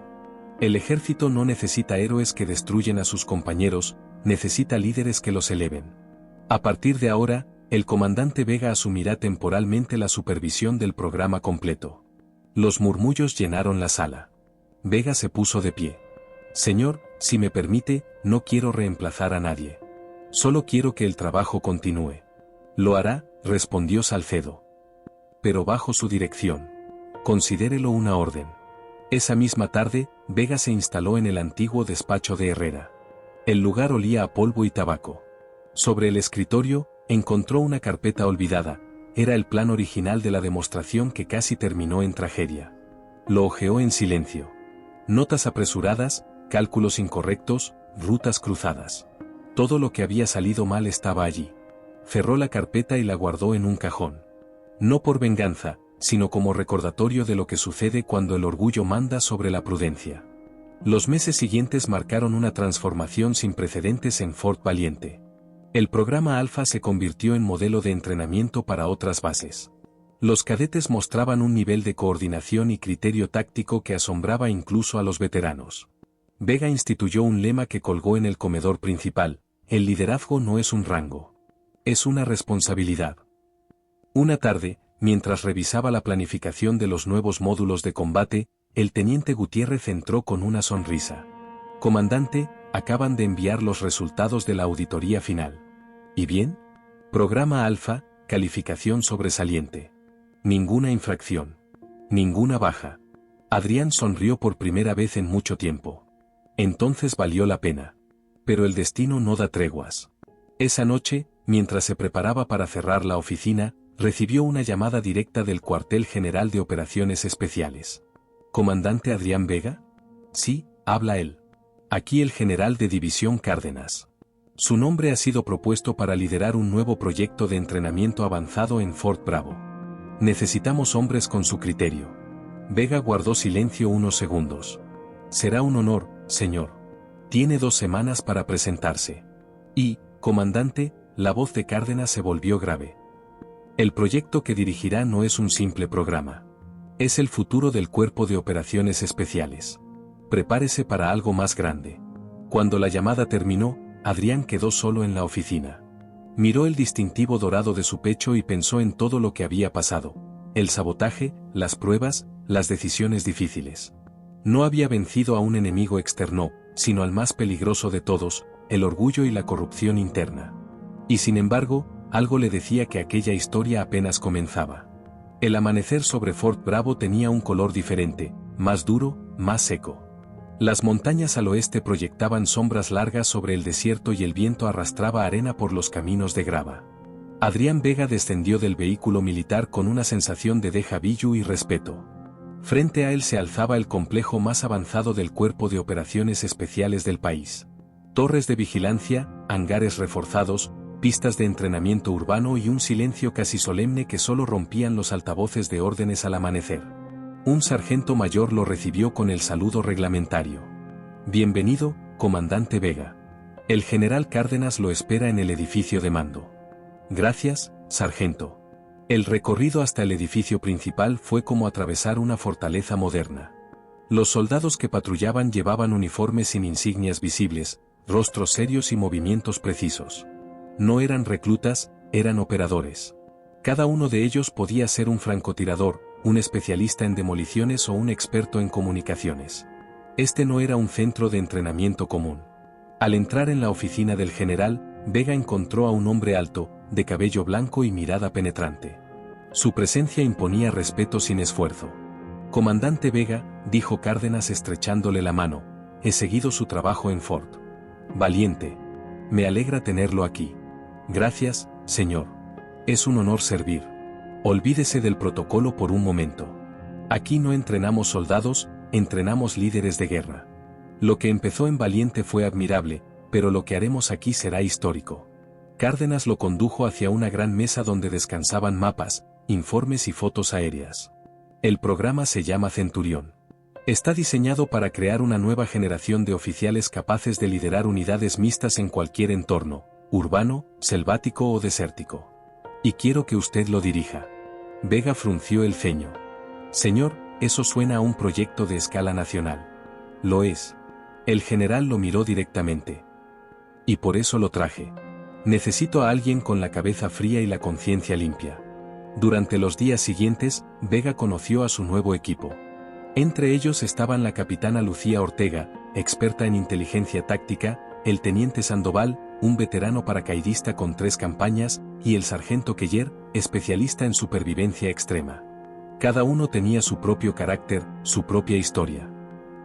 El ejército no necesita héroes que destruyen a sus compañeros, necesita líderes que los eleven. A partir de ahora, el comandante Vega asumirá temporalmente la supervisión del programa completo. Los murmullos llenaron la sala. Vega se puso de pie. Señor, si me permite, no quiero reemplazar a nadie. Solo quiero que el trabajo continúe. Lo hará, respondió Salcedo. Pero bajo su dirección. Considérelo una orden. Esa misma tarde, Vega se instaló en el antiguo despacho de Herrera. El lugar olía a polvo y tabaco. Sobre el escritorio, encontró una carpeta olvidada. Era el plan original de la demostración que casi terminó en tragedia. Lo hojeó en silencio. Notas apresuradas, cálculos incorrectos, rutas cruzadas. Todo lo que había salido mal estaba allí. Cerró la carpeta y la guardó en un cajón. No por venganza, sino como recordatorio de lo que sucede cuando el orgullo manda sobre la prudencia. Los meses siguientes marcaron una transformación sin precedentes en Fort Valiente. El programa Alfa se convirtió en modelo de entrenamiento para otras bases. Los cadetes mostraban un nivel de coordinación y criterio táctico que asombraba incluso a los veteranos. Vega instituyó un lema que colgó en el comedor principal: el liderazgo no es un rango. Es una responsabilidad. Una tarde, mientras revisaba la planificación de los nuevos módulos de combate, el teniente Gutiérrez entró con una sonrisa. Comandante, acaban de enviar los resultados de la auditoría final. ¿Y bien? Programa Alfa, calificación sobresaliente. Ninguna infracción. Ninguna baja. Adrián sonrió por primera vez en mucho tiempo. Entonces valió la pena. Pero el destino no da treguas. Esa noche, mientras se preparaba para cerrar la oficina, recibió una llamada directa del Cuartel General de Operaciones Especiales. ¿Comandante Adrián Vega? Sí, habla él. Aquí el general de división Cárdenas. Su nombre ha sido propuesto para liderar un nuevo proyecto de entrenamiento avanzado en Fort Bravo. Necesitamos hombres con su criterio. Vega guardó silencio unos segundos. Será un honor, señor. Tiene 2 semanas para presentarse. Y, comandante, la voz de Cárdenas se volvió grave. El proyecto que dirigirá no es un simple programa. Es el futuro del Cuerpo de Operaciones Especiales. Prepárese para algo más grande. Cuando la llamada terminó, Adrián quedó solo en la oficina. Miró el distintivo dorado de su pecho y pensó en todo lo que había pasado. El sabotaje, las pruebas, las decisiones difíciles. No había vencido a un enemigo externo, sino al más peligroso de todos, el orgullo y la corrupción interna. Y sin embargo, algo le decía que aquella historia apenas comenzaba. El amanecer sobre Fort Bravo tenía un color diferente, más duro, más seco. Las montañas al oeste proyectaban sombras largas sobre el desierto y el viento arrastraba arena por los caminos de grava. Adrián Vega descendió del vehículo militar con una sensación de déjà vu y respeto. Frente a él se alzaba el complejo más avanzado del Cuerpo de Operaciones Especiales del país. Torres de vigilancia, hangares reforzados, pistas de entrenamiento urbano y un silencio casi solemne que solo rompían los altavoces de órdenes al amanecer. Un sargento mayor lo recibió con el saludo reglamentario. Bienvenido, comandante Vega. El general Cárdenas lo espera en el edificio de mando. Gracias, sargento. El recorrido hasta el edificio principal fue como atravesar una fortaleza moderna. Los soldados que patrullaban llevaban uniformes sin insignias visibles, rostros serios y movimientos precisos. No eran reclutas, eran operadores. Cada uno de ellos podía ser un francotirador, un especialista en demoliciones o un experto en comunicaciones. Este no era un centro de entrenamiento común. Al entrar en la oficina del general, Vega encontró a un hombre alto, de cabello blanco y mirada penetrante. Su presencia imponía respeto sin esfuerzo. Comandante Vega, dijo Cárdenas estrechándole la mano, he seguido su trabajo en Fort Valiente. Me alegra tenerlo aquí. Gracias, señor. Es un honor servir. Olvídese del protocolo por un momento. Aquí no entrenamos soldados, entrenamos líderes de guerra. Lo que empezó en Valiente fue admirable, pero lo que haremos aquí será histórico. Cárdenas lo condujo hacia una gran mesa donde descansaban mapas, informes y fotos aéreas. El programa se llama Centurión. Está diseñado para crear una nueva generación de oficiales capaces de liderar unidades mixtas en cualquier entorno, urbano, selvático o desértico. Y quiero que usted lo dirija. Vega frunció el ceño. Señor, eso suena a un proyecto de escala nacional. Lo es. El general lo miró directamente. Y por eso lo traje. Necesito a alguien con la cabeza fría y la conciencia limpia. Durante los días siguientes, Vega conoció a su nuevo equipo. Entre ellos estaban la capitana Lucía Ortega, experta en inteligencia táctica, el teniente Sandoval, un veterano paracaidista con 3 campañas, y el sargento Keller, especialista en supervivencia extrema. Cada uno tenía su propio carácter, su propia historia.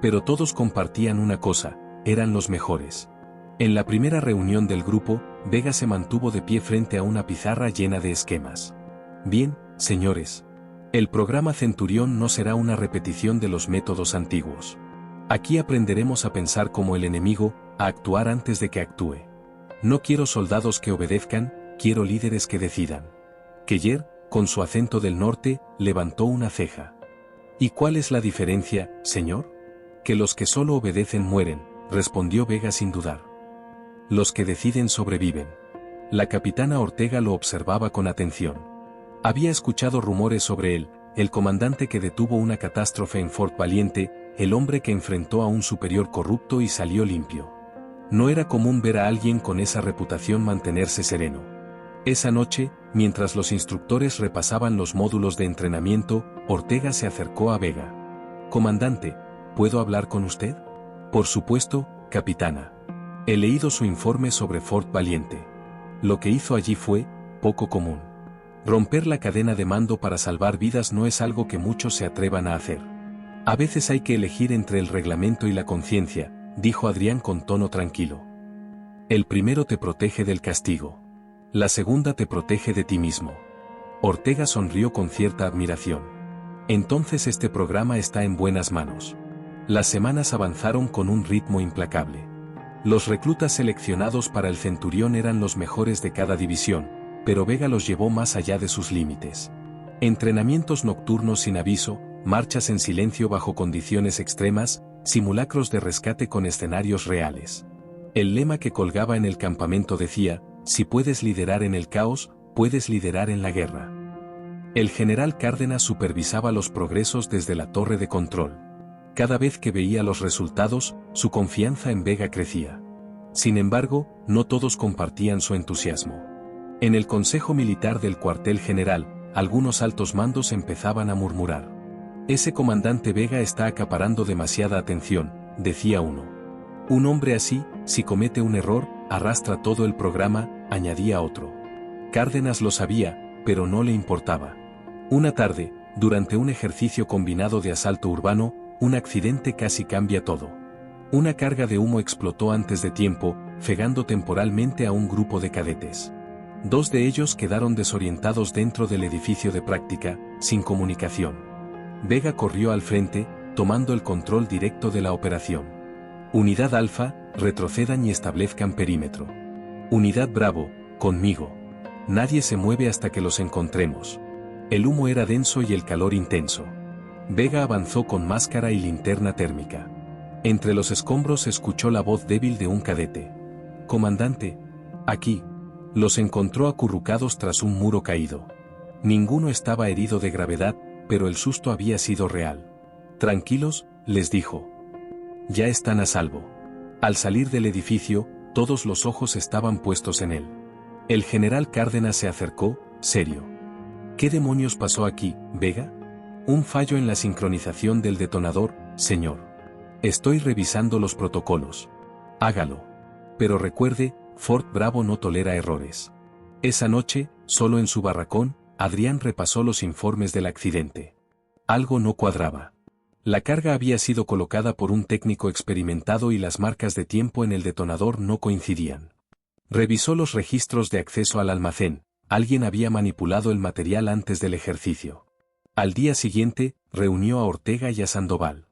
Pero todos compartían una cosa, eran los mejores. En la primera reunión del grupo, Vega se mantuvo de pie frente a una pizarra llena de esquemas. Bien, señores. El programa Centurión no será una repetición de los métodos antiguos. Aquí aprenderemos a pensar como el enemigo, a actuar antes de que actúe. No quiero soldados que obedezcan, quiero líderes que decidan. Keller, con su acento del norte, levantó una ceja. ¿Y cuál es la diferencia, señor? Que los que solo obedecen mueren, respondió Vega sin dudar. Los que deciden sobreviven. La capitana Ortega lo observaba con atención. Había escuchado rumores sobre él, el comandante que detuvo una catástrofe en Fort Valiente, el hombre que enfrentó a un superior corrupto y salió limpio. No era común ver a alguien con esa reputación mantenerse sereno. Esa noche, mientras los instructores repasaban los módulos de entrenamiento, Ortega se acercó a Vega. «Comandante, ¿puedo hablar con usted?» «Por supuesto, capitana. He leído su informe sobre Fort Valiente. Lo que hizo allí fue poco común. Romper la cadena de mando para salvar vidas no es algo que muchos se atrevan a hacer. A veces hay que elegir entre el reglamento y la conciencia», dijo Adrián con tono tranquilo. «El primero te protege del castigo. La segunda te protege de ti mismo». Ortega sonrió con cierta admiración. «Entonces este programa está en buenas manos». Las semanas avanzaron con un ritmo implacable. Los reclutas seleccionados para el Centurión eran los mejores de cada división, pero Vega los llevó más allá de sus límites. Entrenamientos nocturnos sin aviso, marchas en silencio bajo condiciones extremas, simulacros de rescate con escenarios reales. El lema que colgaba en el campamento decía, si puedes liderar en el caos, puedes liderar en la guerra. El general Cárdenas supervisaba los progresos desde la torre de control. Cada vez que veía los resultados, su confianza en Vega crecía. Sin embargo, no todos compartían su entusiasmo. En el Consejo Militar del Cuartel General, algunos altos mandos empezaban a murmurar. «Ese comandante Vega está acaparando demasiada atención», decía uno. «Un hombre así, si comete un error, arrastra todo el programa», añadía otro. Cárdenas lo sabía, pero no le importaba. Una tarde, durante un ejercicio combinado de asalto urbano, un accidente casi cambia todo. Una carga de humo explotó antes de tiempo, cegando temporalmente a un grupo de cadetes. 2 de ellos quedaron desorientados dentro del edificio de práctica, sin comunicación. Vega corrió al frente, tomando el control directo de la operación. «Unidad Alfa, retrocedan y establezcan perímetro. Unidad Bravo, conmigo. Nadie se mueve hasta que los encontremos». El humo era denso y el calor intenso. Vega avanzó con máscara y linterna térmica. Entre los escombros escuchó la voz débil de un cadete. «Comandante, aquí». Los encontró acurrucados tras un muro caído. Ninguno estaba herido de gravedad, pero el susto había sido real. «Tranquilos», les dijo. «Ya están a salvo». Al salir del edificio, todos los ojos estaban puestos en él. El general Cárdenas se acercó, serio. «¿Qué demonios pasó aquí, Vega?» «Un fallo en la sincronización del detonador, señor. Estoy revisando los protocolos». «Hágalo. Pero recuerde, Fort Bravo no tolera errores». Esa noche, solo en su barracón, Adrián repasó los informes del accidente. Algo no cuadraba. La carga había sido colocada por un técnico experimentado y las marcas de tiempo en el detonador no coincidían. Revisó los registros de acceso al almacén. Alguien había manipulado el material antes del ejercicio. Al día siguiente, reunió a Ortega y a Sandoval.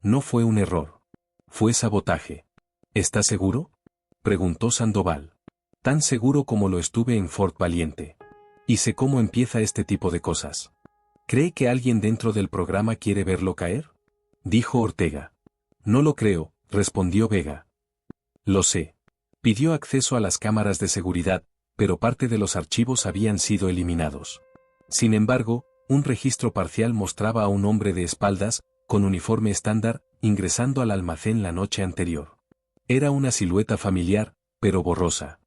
No fue un error. Fue sabotaje. ¿Está seguro?, preguntó Sandoval. Tan seguro como lo estuve en Fort Valiente. Y sé cómo empieza este tipo de cosas. ¿Cree que alguien dentro del programa quiere verlo caer?, dijo Ortega. No lo creo, respondió Vega. Lo sé. Pidió acceso a las cámaras de seguridad, pero parte de los archivos habían sido eliminados. Sin embargo, un registro parcial mostraba a un hombre de espaldas, con uniforme estándar, ingresando al almacén la noche anterior. Era una silueta familiar, pero borrosa.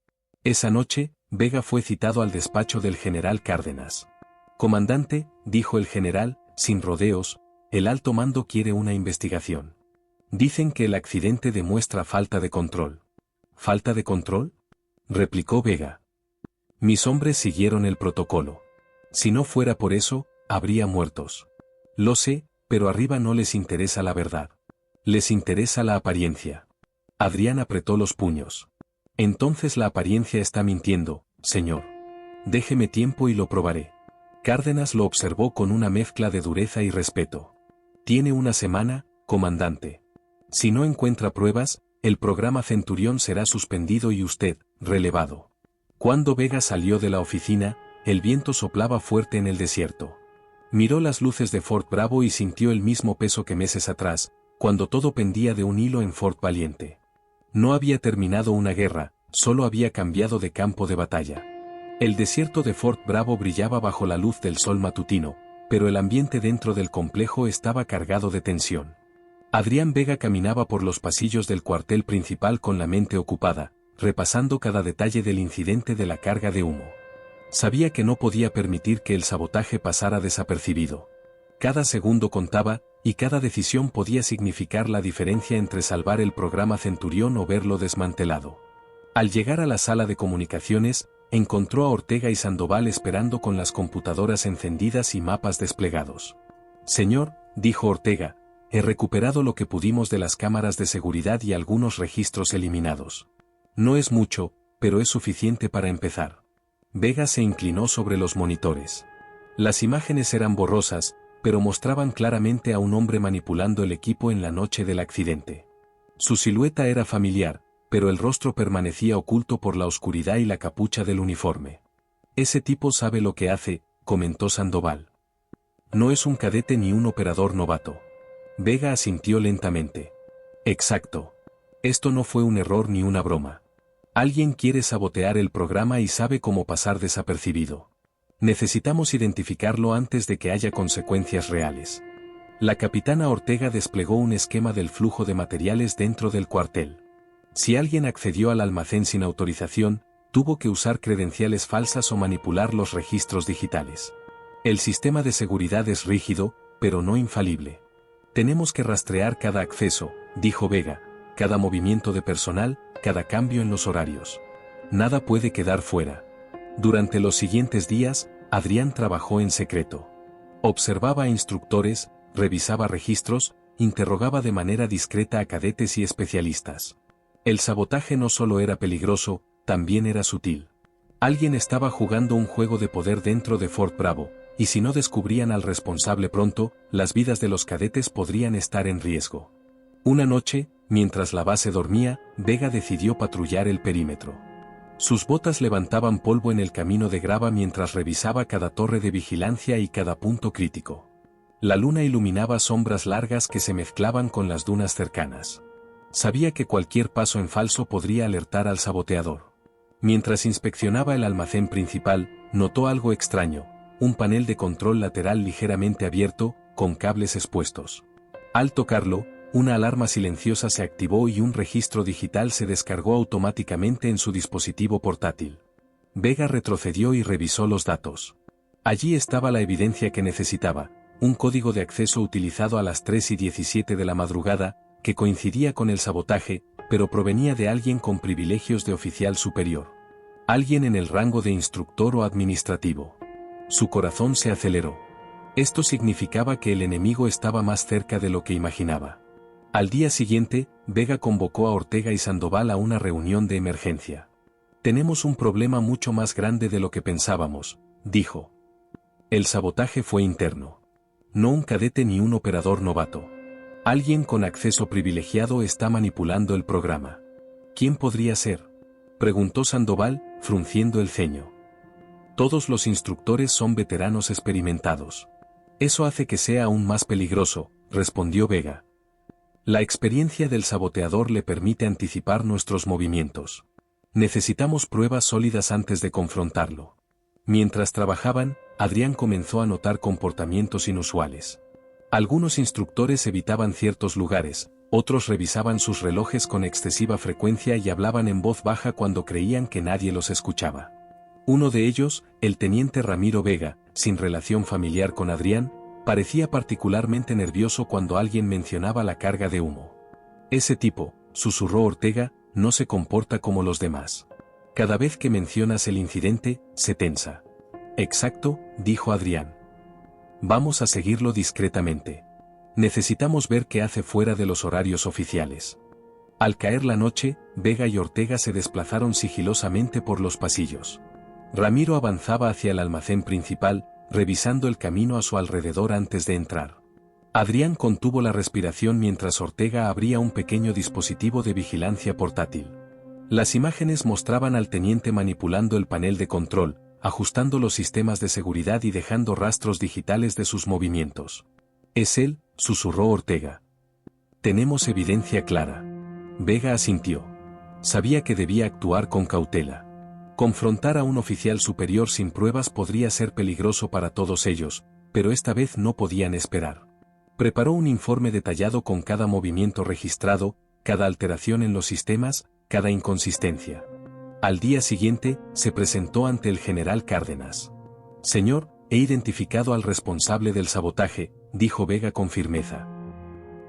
Esa noche, Vega fue citado al despacho del general Cárdenas. Comandante, dijo el general, sin rodeos, el alto mando quiere una investigación. Dicen que el accidente demuestra falta de control. ¿Falta de control?, replicó Vega. Mis hombres siguieron el protocolo. Si no fuera por eso, habría muertos. Lo sé, pero arriba no les interesa la verdad. Les interesa la apariencia. Adrián apretó los puños. Entonces la apariencia está mintiendo, señor. Déjeme tiempo y lo probaré. Cárdenas lo observó con una mezcla de dureza y respeto. Tiene una semana, comandante. Si no encuentra pruebas, el programa Centurión será suspendido y usted, relevado. Cuando Vega salió de la oficina, el viento soplaba fuerte en el desierto. Miró las luces de Fort Bravo y sintió el mismo peso que meses atrás, cuando todo pendía de un hilo en Fort Valiente. No había terminado una guerra, solo había cambiado de campo de batalla. El desierto de Fort Bravo brillaba bajo la luz del sol matutino, pero el ambiente dentro del complejo estaba cargado de tensión. Adrián Vega caminaba por los pasillos del cuartel principal con la mente ocupada, repasando cada detalle del incidente de la carga de humo. Sabía que no podía permitir que el sabotaje pasara desapercibido. Cada segundo contaba, y cada decisión podía significar la diferencia entre salvar el programa Centurión o verlo desmantelado. Al llegar a la sala de comunicaciones, encontró a Ortega y Sandoval esperando con las computadoras encendidas y mapas desplegados. Señor, dijo Ortega, he recuperado lo que pudimos de las cámaras de seguridad y algunos registros eliminados. No es mucho, pero es suficiente para empezar. Vega se inclinó sobre los monitores. Las imágenes eran borrosas, pero mostraban claramente a un hombre manipulando el equipo en la noche del accidente. Su silueta era familiar, pero el rostro permanecía oculto por la oscuridad y la capucha del uniforme. Ese tipo sabe lo que hace, comentó Sandoval. No es un cadete ni un operador novato. Vega asintió lentamente. Exacto. Esto no fue un error ni una broma. Alguien quiere sabotear el programa y sabe cómo pasar desapercibido. Necesitamos identificarlo antes de que haya consecuencias reales. La capitana Ortega desplegó un esquema del flujo de materiales dentro del cuartel. Si alguien accedió al almacén sin autorización, tuvo que usar credenciales falsas o manipular los registros digitales. El sistema de seguridad es rígido, pero no infalible. Tenemos que rastrear cada acceso, dijo Vega, cada movimiento de personal, cada cambio en los horarios. Nada puede quedar fuera. Durante los siguientes días, Adrián trabajó en secreto. Observaba a instructores, revisaba registros, interrogaba de manera discreta a cadetes y especialistas. El sabotaje no solo era peligroso, también era sutil. Alguien estaba jugando un juego de poder dentro de Fort Bravo, y si no descubrían al responsable pronto, las vidas de los cadetes podrían estar en riesgo. Una noche, mientras la base dormía, Vega decidió patrullar el perímetro. Sus botas levantaban polvo en el camino de grava mientras revisaba cada torre de vigilancia y cada punto crítico. La luna iluminaba sombras largas que se mezclaban con las dunas cercanas. Sabía que cualquier paso en falso podría alertar al saboteador. Mientras inspeccionaba el almacén principal, notó algo extraño, un panel de control lateral ligeramente abierto, con cables expuestos. Al tocarlo, una alarma silenciosa se activó y un registro digital se descargó automáticamente en su dispositivo portátil. Vega retrocedió y revisó los datos. Allí estaba la evidencia que necesitaba, un código de acceso utilizado a las 3:17 de la madrugada, que coincidía con el sabotaje, pero provenía de alguien con privilegios de oficial superior. Alguien en el rango de instructor o administrativo. Su corazón se aceleró. Esto significaba que el enemigo estaba más cerca de lo que imaginaba. Al día siguiente, Vega convocó a Ortega y Sandoval a una reunión de emergencia. Tenemos un problema mucho más grande de lo que pensábamos, dijo. El sabotaje fue interno. No un cadete ni un operador novato. Alguien con acceso privilegiado está manipulando el programa. ¿Quién podría ser?, preguntó Sandoval, frunciendo el ceño. Todos los instructores son veteranos experimentados. Eso hace que sea aún más peligroso, respondió Vega. La experiencia del saboteador le permite anticipar nuestros movimientos. Necesitamos pruebas sólidas antes de confrontarlo. Mientras trabajaban, Adrián comenzó a notar comportamientos inusuales. Algunos instructores evitaban ciertos lugares, otros revisaban sus relojes con excesiva frecuencia y hablaban en voz baja cuando creían que nadie los escuchaba. Uno de ellos, el teniente Ramiro Vega, sin relación familiar con Adrián, parecía particularmente nervioso cuando alguien mencionaba la carga de humo. Ese tipo, susurró Ortega, no se comporta como los demás. Cada vez que mencionas el incidente, se tensa. Exacto, dijo Adrián. Vamos a seguirlo discretamente. Necesitamos ver qué hace fuera de los horarios oficiales. Al caer la noche, Vega y Ortega se desplazaron sigilosamente por los pasillos. Ramiro avanzaba hacia el almacén principal, revisando el camino a su alrededor antes de entrar. Adrián contuvo la respiración mientras Ortega abría un pequeño dispositivo de vigilancia portátil. Las imágenes mostraban al teniente manipulando el panel de control, ajustando los sistemas de seguridad y dejando rastros digitales de sus movimientos. «Es él», susurró Ortega. «Tenemos evidencia clara». Vega asintió. Sabía que debía actuar con cautela. Confrontar a un oficial superior sin pruebas podría ser peligroso para todos ellos, pero esta vez no podían esperar. Preparó un informe detallado con cada movimiento registrado, cada alteración en los sistemas, cada inconsistencia. Al día siguiente, se presentó ante el general Cárdenas. «Señor, he identificado al responsable del sabotaje», dijo Vega con firmeza.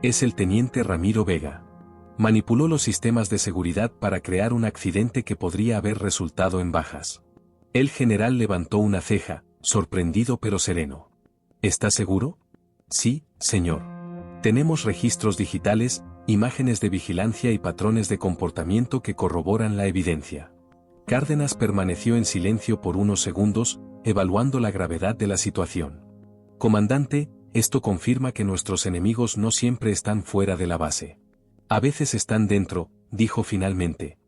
«Es el teniente Ramiro Vega. Manipuló los sistemas de seguridad para crear un accidente que podría haber resultado en bajas». El general levantó una ceja, sorprendido pero sereno. «¿Está seguro?». «Sí, señor. Tenemos registros digitales, imágenes de vigilancia y patrones de comportamiento que corroboran la evidencia». Cárdenas permaneció en silencio por unos segundos, evaluando la gravedad de la situación. «Comandante, esto confirma que nuestros enemigos no siempre están fuera de la base. A veces están dentro», dijo finalmente.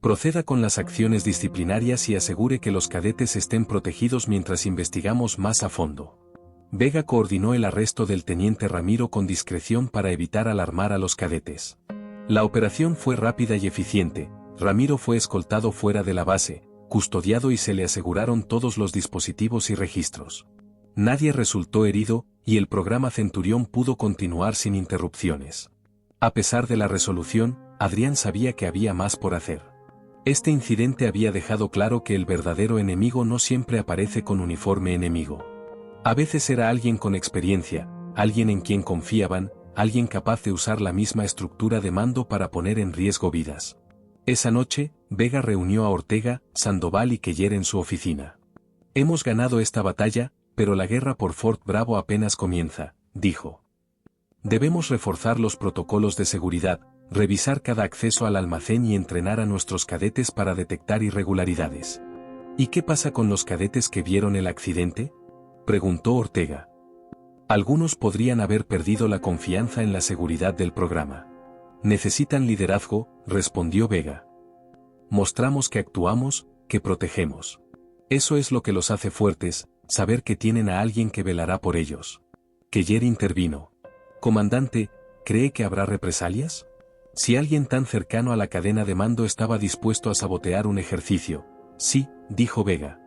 «Proceda con las acciones disciplinarias y asegure que los cadetes estén protegidos mientras investigamos más a fondo». Vega coordinó el arresto del teniente Ramiro con discreción para evitar alarmar a los cadetes. La operación fue rápida y eficiente. Ramiro fue escoltado fuera de la base, custodiado y se le aseguraron todos los dispositivos y registros. Nadie resultó herido, y el programa Centurión pudo continuar sin interrupciones. A pesar de la resolución, Adrián sabía que había más por hacer. Este incidente había dejado claro que el verdadero enemigo no siempre aparece con uniforme enemigo. A veces era alguien con experiencia, alguien en quien confiaban, alguien capaz de usar la misma estructura de mando para poner en riesgo vidas. Esa noche, Vega reunió a Ortega, Sandoval y Cuéllar en su oficina. «Hemos ganado esta batalla, pero la guerra por Fort Bravo apenas comienza», dijo. «Debemos reforzar los protocolos de seguridad, revisar cada acceso al almacén y entrenar a nuestros cadetes para detectar irregularidades». «¿Y qué pasa con los cadetes que vieron el accidente?», preguntó Ortega. «Algunos podrían haber perdido la confianza en la seguridad del programa. Necesitan liderazgo», respondió Vega. «Mostramos que actuamos, que protegemos. Eso es lo que los hace fuertes, saber que tienen a alguien que velará por ellos». Cuéllar intervino. «Comandante, ¿cree que habrá represalias? Si alguien tan cercano a la cadena de mando estaba dispuesto a sabotear un ejercicio». «Sí», dijo Vega.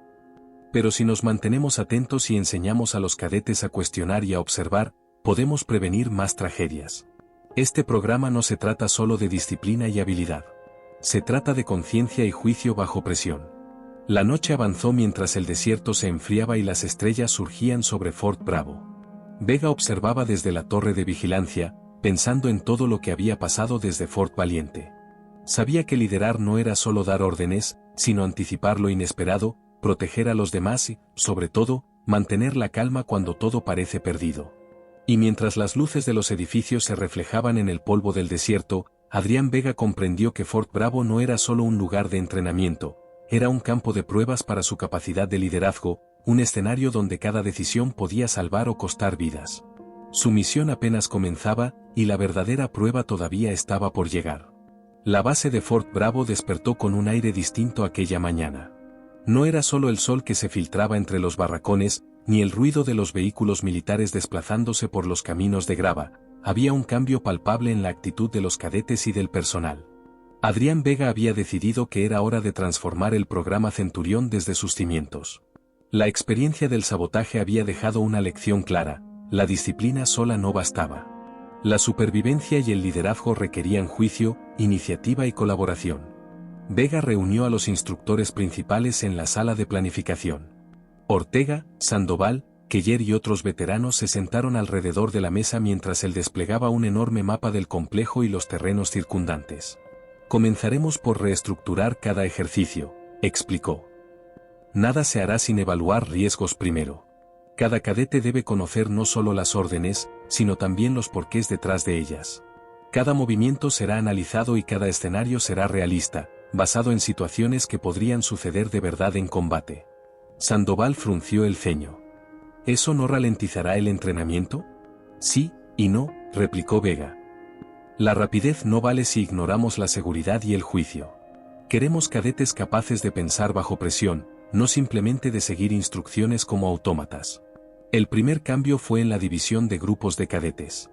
«Pero si nos mantenemos atentos y enseñamos a los cadetes a cuestionar y a observar, podemos prevenir más tragedias. Este programa no se trata solo de disciplina y habilidad. Se trata de conciencia y juicio bajo presión». La noche avanzó mientras el desierto se enfriaba y las estrellas surgían sobre Fort Bravo. Vega observaba desde la torre de vigilancia, pensando en todo lo que había pasado desde Fort Valiente. Sabía que liderar no era solo dar órdenes, sino anticipar lo inesperado, proteger a los demás y, sobre todo, mantener la calma cuando todo parece perdido. Y mientras las luces de los edificios se reflejaban en el polvo del desierto, Adrián Vega comprendió que Fort Bravo no era solo un lugar de entrenamiento, era un campo de pruebas para su capacidad de liderazgo, un escenario donde cada decisión podía salvar o costar vidas. Su misión apenas comenzaba, y la verdadera prueba todavía estaba por llegar. La base de Fort Bravo despertó con un aire distinto aquella mañana. No era solo el sol que se filtraba entre los barracones, ni el ruido de los vehículos militares desplazándose por los caminos de grava, había un cambio palpable en la actitud de los cadetes y del personal. Adrián Vega había decidido que era hora de transformar el programa Centurión desde sus cimientos. La experiencia del sabotaje había dejado una lección clara: la disciplina sola no bastaba. La supervivencia y el liderazgo requerían juicio, iniciativa y colaboración. Vega reunió a los instructores principales en la sala de planificación. Ortega, Sandoval, Cuéllar y otros veteranos se sentaron alrededor de la mesa mientras él desplegaba un enorme mapa del complejo y los terrenos circundantes. Comenzaremos por reestructurar cada ejercicio, explicó. Nada se hará sin evaluar riesgos primero. Cada cadete debe conocer no solo las órdenes, sino también los porqués detrás de ellas. Cada movimiento será analizado y cada escenario será realista, basado en situaciones que podrían suceder de verdad en combate. Sandoval frunció el ceño. ¿Eso no ralentizará el entrenamiento? Sí, y no, replicó Vega. La rapidez no vale si ignoramos la seguridad y el juicio. Queremos cadetes capaces de pensar bajo presión, no simplemente de seguir instrucciones como autómatas. El primer cambio fue en la división de grupos de cadetes.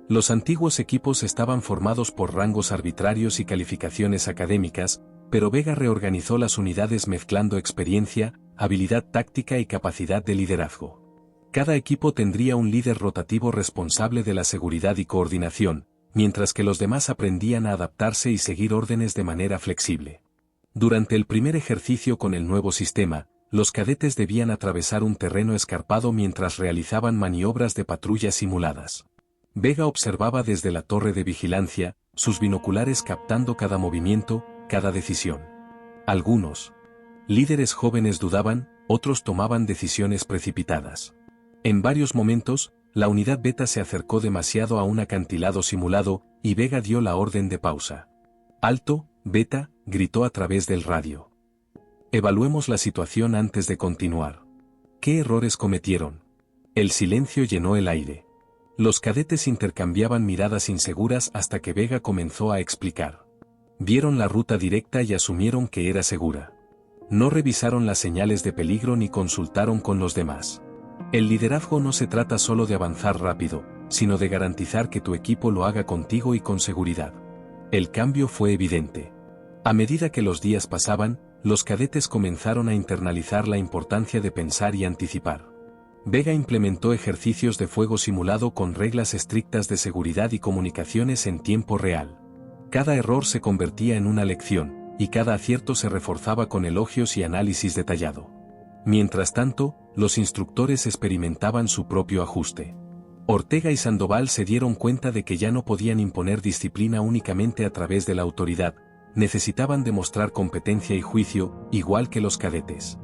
Los antiguos equipos estaban formados por rangos arbitrarios y calificaciones académicas, pero Vega reorganizó las unidades mezclando experiencia, habilidad táctica y capacidad de liderazgo. Cada equipo tendría un líder rotativo responsable de la seguridad y coordinación, mientras que los demás aprendían a adaptarse y seguir órdenes de manera flexible. Durante el primer ejercicio con el nuevo sistema, los cadetes debían atravesar un terreno escarpado mientras realizaban maniobras de patrulla simuladas. Vega observaba desde la torre de vigilancia, sus binoculares captando cada movimiento, cada decisión. Algunos líderes jóvenes dudaban, otros tomaban decisiones precipitadas. En varios momentos, la unidad beta se acercó demasiado a un acantilado simulado, y Vega dio la orden de pausa. «Alto, beta», gritó a través del radio. «Evaluemos la situación antes de continuar». ¿Qué errores cometieron? El silencio llenó el aire. Los cadetes intercambiaban miradas inseguras hasta que Vega comenzó a explicar. Vieron la ruta directa y asumieron que era segura. No revisaron las señales de peligro ni consultaron con los demás. El liderazgo no se trata solo de avanzar rápido, sino de garantizar que tu equipo lo haga contigo y con seguridad. El cambio fue evidente. A medida que los días pasaban, los cadetes comenzaron a internalizar la importancia de pensar y anticipar. Vega implementó ejercicios de fuego simulado con reglas estrictas de seguridad y comunicaciones en tiempo real. Cada error se convertía en una lección, y cada acierto se reforzaba con elogios y análisis detallado. Mientras tanto, los instructores experimentaban su propio ajuste. Ortega y Sandoval se dieron cuenta de que ya no podían imponer disciplina únicamente a través de la autoridad, necesitaban demostrar competencia y juicio, igual que los cadetes.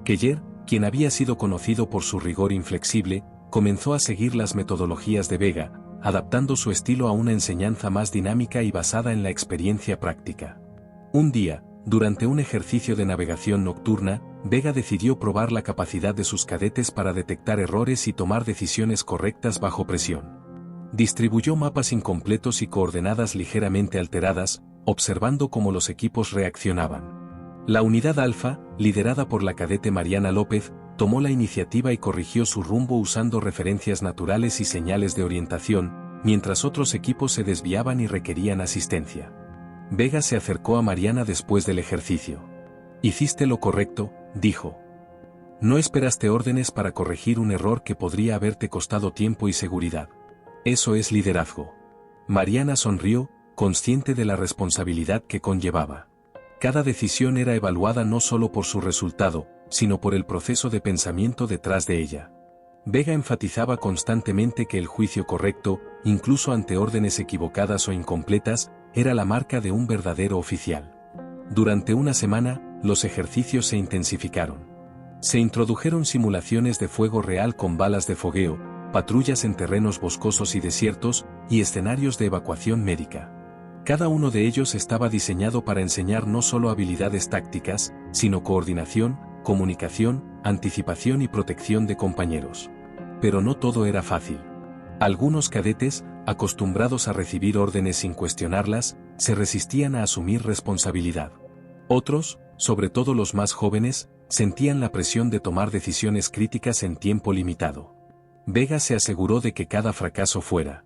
Cuéllar, quien había sido conocido por su rigor inflexible, comenzó a seguir las metodologías de Vega, adaptando su estilo a una enseñanza más dinámica y basada en la experiencia práctica. Un día, durante un ejercicio de navegación nocturna, Vega decidió probar la capacidad de sus cadetes para detectar errores y tomar decisiones correctas bajo presión. Distribuyó mapas incompletos y coordenadas ligeramente alteradas, observando cómo los equipos reaccionaban. La unidad Alfa, liderada por la cadete Mariana López, tomó la iniciativa y corrigió su rumbo usando referencias naturales y señales de orientación, mientras otros equipos se desviaban y requerían asistencia. Vega se acercó a Mariana después del ejercicio. «Hiciste lo correcto», dijo. «No esperaste órdenes para corregir un error que podría haberte costado tiempo y seguridad. Eso es liderazgo». Mariana sonrió, consciente de la responsabilidad que conllevaba. Cada decisión era evaluada no solo por su resultado, sino por el proceso de pensamiento detrás de ella. Vega enfatizaba constantemente que el juicio correcto, incluso ante órdenes equivocadas o incompletas, era la marca de un verdadero oficial. Durante una semana, los ejercicios se intensificaron. Se introdujeron simulaciones de fuego real con balas de fogueo, patrullas en terrenos boscosos y desiertos, y escenarios de evacuación médica. Cada uno de ellos estaba diseñado para enseñar no solo habilidades tácticas, sino coordinación, comunicación, anticipación y protección de compañeros. Pero no todo era fácil. Algunos cadetes, acostumbrados a recibir órdenes sin cuestionarlas, se resistían a asumir responsabilidad. Otros, sobre todo los más jóvenes, sentían la presión de tomar decisiones críticas en tiempo limitado. Vega se aseguró de que cada fracaso fuera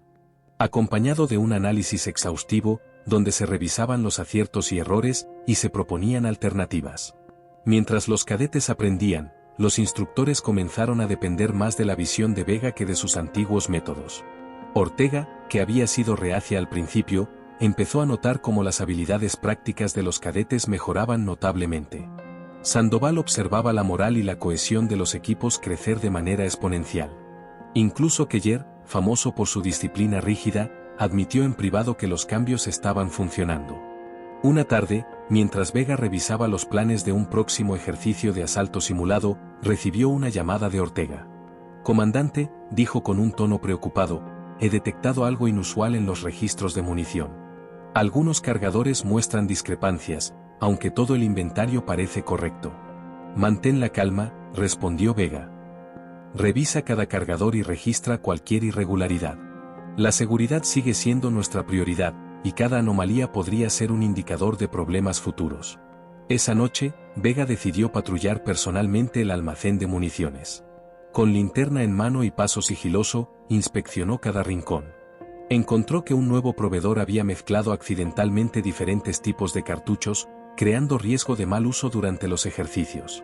acompañado de un análisis exhaustivo, donde se revisaban los aciertos y errores, y se proponían alternativas. Mientras los cadetes aprendían, los instructores comenzaron a depender más de la visión de Vega que de sus antiguos métodos. Ortega, que había sido reacia al principio, empezó a notar cómo las habilidades prácticas de los cadetes mejoraban notablemente. Sandoval observaba la moral y la cohesión de los equipos crecer de manera exponencial. Incluso Keller, famoso por su disciplina rígida, admitió en privado que los cambios estaban funcionando. Una tarde, mientras Vega revisaba los planes de un próximo ejercicio de asalto simulado, recibió una llamada de Ortega. «Comandante», dijo con un tono preocupado, «he detectado algo inusual en los registros de munición. Algunos cargadores muestran discrepancias, aunque todo el inventario parece correcto». «Mantén la calma», respondió Vega. «Revisa cada cargador y registra cualquier irregularidad. La seguridad sigue siendo nuestra prioridad, y cada anomalía podría ser un indicador de problemas futuros». Esa noche, Vega decidió patrullar personalmente el almacén de municiones. Con linterna en mano y paso sigiloso, inspeccionó cada rincón. Encontró que un nuevo proveedor había mezclado accidentalmente diferentes tipos de cartuchos, creando riesgo de mal uso durante los ejercicios.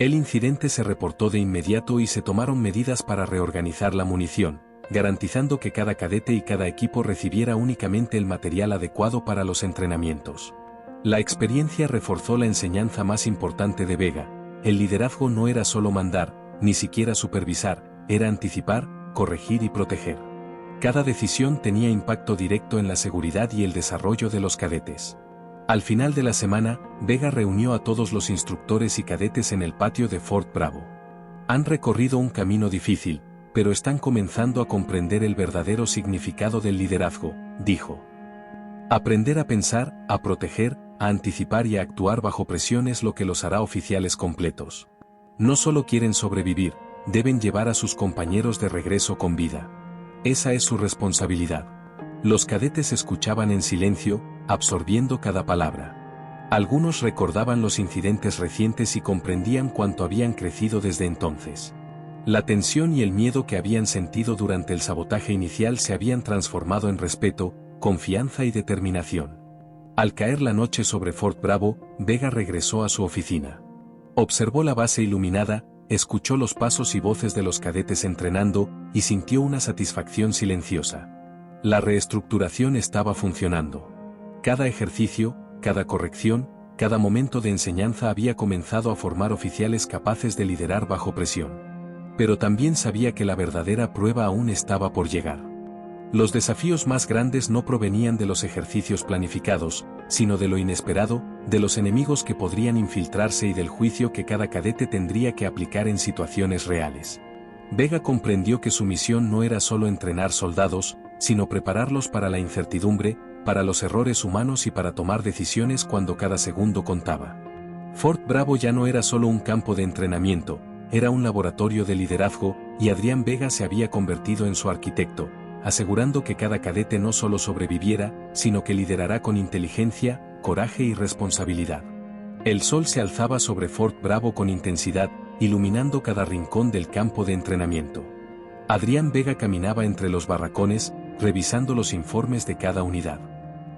El incidente se reportó de inmediato y se tomaron medidas para reorganizar la munición, garantizando que cada cadete y cada equipo recibiera únicamente el material adecuado para los entrenamientos. La experiencia reforzó la enseñanza más importante de Vega: el liderazgo no era solo mandar, ni siquiera supervisar, era anticipar, corregir y proteger. Cada decisión tenía impacto directo en la seguridad y el desarrollo de los cadetes. Al final de la semana, Vega reunió a todos los instructores y cadetes en el patio de Fort Bravo. «Han recorrido un camino difícil, pero están comenzando a comprender el verdadero significado del liderazgo», dijo. «Aprender a pensar, a proteger, a anticipar y a actuar bajo presión es lo que los hará oficiales completos. No solo quieren sobrevivir, deben llevar a sus compañeros de regreso con vida. Esa es su responsabilidad». Los cadetes escuchaban en silencio, absorbiendo cada palabra. Algunos recordaban los incidentes recientes y comprendían cuánto habían crecido desde entonces. La tensión y el miedo que habían sentido durante el sabotaje inicial se habían transformado en respeto, confianza y determinación. Al caer la noche sobre Fort Bravo, Vega regresó a su oficina. Observó la base iluminada, escuchó los pasos y voces de los cadetes entrenando, y sintió una satisfacción silenciosa. La reestructuración estaba funcionando. Cada ejercicio, cada corrección, cada momento de enseñanza había comenzado a formar oficiales capaces de liderar bajo presión. Pero también sabía que la verdadera prueba aún estaba por llegar. Los desafíos más grandes no provenían de los ejercicios planificados, sino de lo inesperado, de los enemigos que podrían infiltrarse y del juicio que cada cadete tendría que aplicar en situaciones reales. Vega comprendió que su misión no era solo entrenar soldados, sino prepararlos para la incertidumbre, para los errores humanos y para tomar decisiones cuando cada segundo contaba. Fort Bravo ya no era solo un campo de entrenamiento, era un laboratorio de liderazgo, y Adrián Vega se había convertido en su arquitecto, asegurando que cada cadete no solo sobreviviera, sino que liderará con inteligencia, coraje y responsabilidad. El sol se alzaba sobre Fort Bravo con intensidad, iluminando cada rincón del campo de entrenamiento. Adrián Vega caminaba entre los barracones, revisando los informes de cada unidad.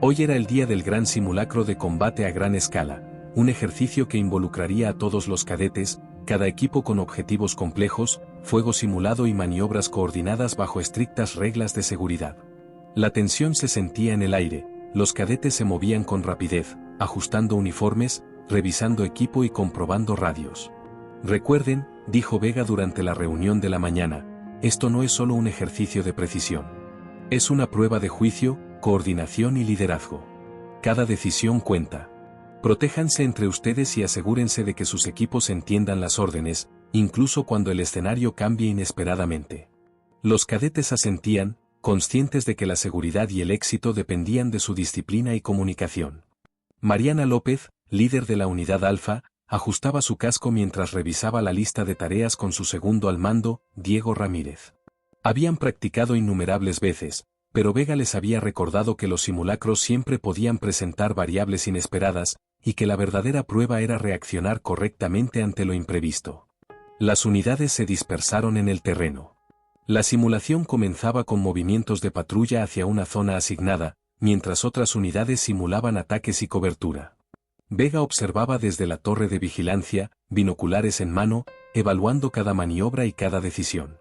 Hoy era el día del gran simulacro de combate a gran escala, un ejercicio que involucraría a todos los cadetes, cada equipo con objetivos complejos, fuego simulado y maniobras coordinadas bajo estrictas reglas de seguridad. La tensión se sentía en el aire, los cadetes se movían con rapidez, ajustando uniformes, revisando equipo y comprobando radios. «Recuerden», dijo Vega durante la reunión de la mañana, «esto no es solo un ejercicio de precisión. Es una prueba de juicio, coordinación y liderazgo. Cada decisión cuenta. Protéjanse entre ustedes y asegúrense de que sus equipos entiendan las órdenes, incluso cuando el escenario cambie inesperadamente. Los cadetes asentían, conscientes de que la seguridad y el éxito dependían de su disciplina y comunicación. Mariana López, líder de la unidad Alfa, ajustaba su casco mientras revisaba la lista de tareas con su segundo al mando, Diego Ramírez. Habían practicado innumerables veces, pero Vega les había recordado que los simulacros siempre podían presentar variables inesperadas, y que la verdadera prueba era reaccionar correctamente ante lo imprevisto. Las unidades se dispersaron en el terreno. La simulación comenzaba con movimientos de patrulla hacia una zona asignada, mientras otras unidades simulaban ataques y cobertura. Vega observaba desde la torre de vigilancia, binoculares en mano, evaluando cada maniobra y cada decisión.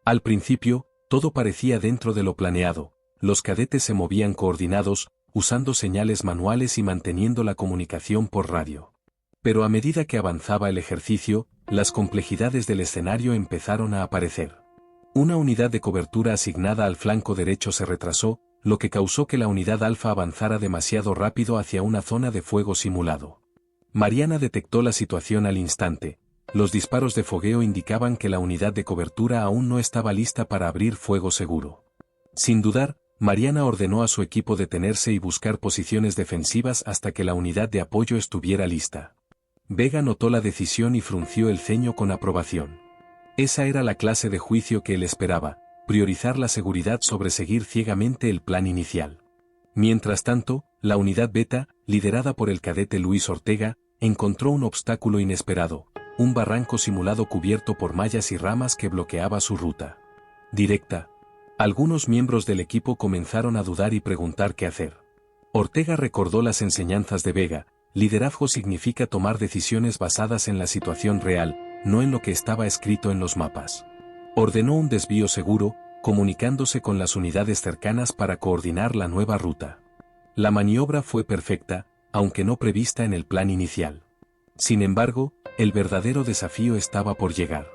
Al principio, todo parecía dentro de lo planeado, los cadetes se movían coordinados, usando señales manuales y manteniendo la comunicación por radio. Pero a medida que avanzaba el ejercicio, las complejidades del escenario empezaron a aparecer. Una unidad de cobertura asignada al flanco derecho se retrasó, lo que causó que la unidad Alfa avanzara demasiado rápido hacia una zona de fuego simulado. Mariana detectó la situación al instante. Los disparos de fogueo indicaban que la unidad de cobertura aún no estaba lista para abrir fuego seguro. Sin dudar, Mariana ordenó a su equipo detenerse y buscar posiciones defensivas hasta que la unidad de apoyo estuviera lista. Vega notó la decisión y frunció el ceño con aprobación. Esa era la clase de juicio que él esperaba, priorizar la seguridad sobre seguir ciegamente el plan inicial. Mientras tanto, la unidad Beta, liderada por el cadete Luis Ortega, encontró un obstáculo inesperado, un barranco simulado cubierto por mallas y ramas que bloqueaba su ruta directa. Algunos miembros del equipo comenzaron a dudar y preguntar qué hacer. Ortega recordó las enseñanzas de Vega: liderazgo significa tomar decisiones basadas en la situación real, no en lo que estaba escrito en los mapas. Ordenó un desvío seguro, comunicándose con las unidades cercanas para coordinar la nueva ruta. La maniobra fue perfecta, aunque no prevista en el plan inicial. Sin embargo, el verdadero desafío estaba por llegar.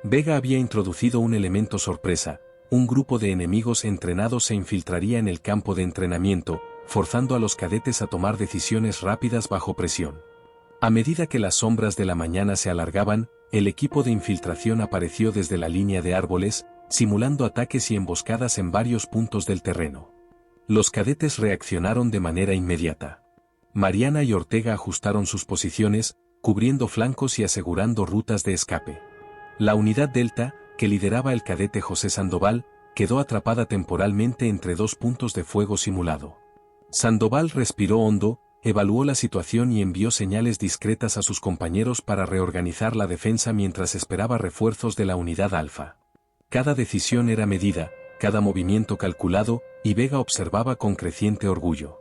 Vega había introducido un elemento sorpresa: un grupo de enemigos entrenados se infiltraría en el campo de entrenamiento, forzando a los cadetes a tomar decisiones rápidas bajo presión. A medida que las sombras de la mañana se alargaban, el equipo de infiltración apareció desde la línea de árboles, simulando ataques y emboscadas en varios puntos del terreno. Los cadetes reaccionaron de manera inmediata. Mariana y Ortega ajustaron sus posiciones, cubriendo flancos y asegurando rutas de escape. La unidad Delta, que lideraba el cadete José Sandoval, quedó atrapada temporalmente entre dos puntos de fuego simulado. Sandoval respiró hondo, evaluó la situación y envió señales discretas a sus compañeros para reorganizar la defensa mientras esperaba refuerzos de la unidad Alfa. Cada decisión era medida, cada movimiento calculado, y Vega observaba con creciente orgullo.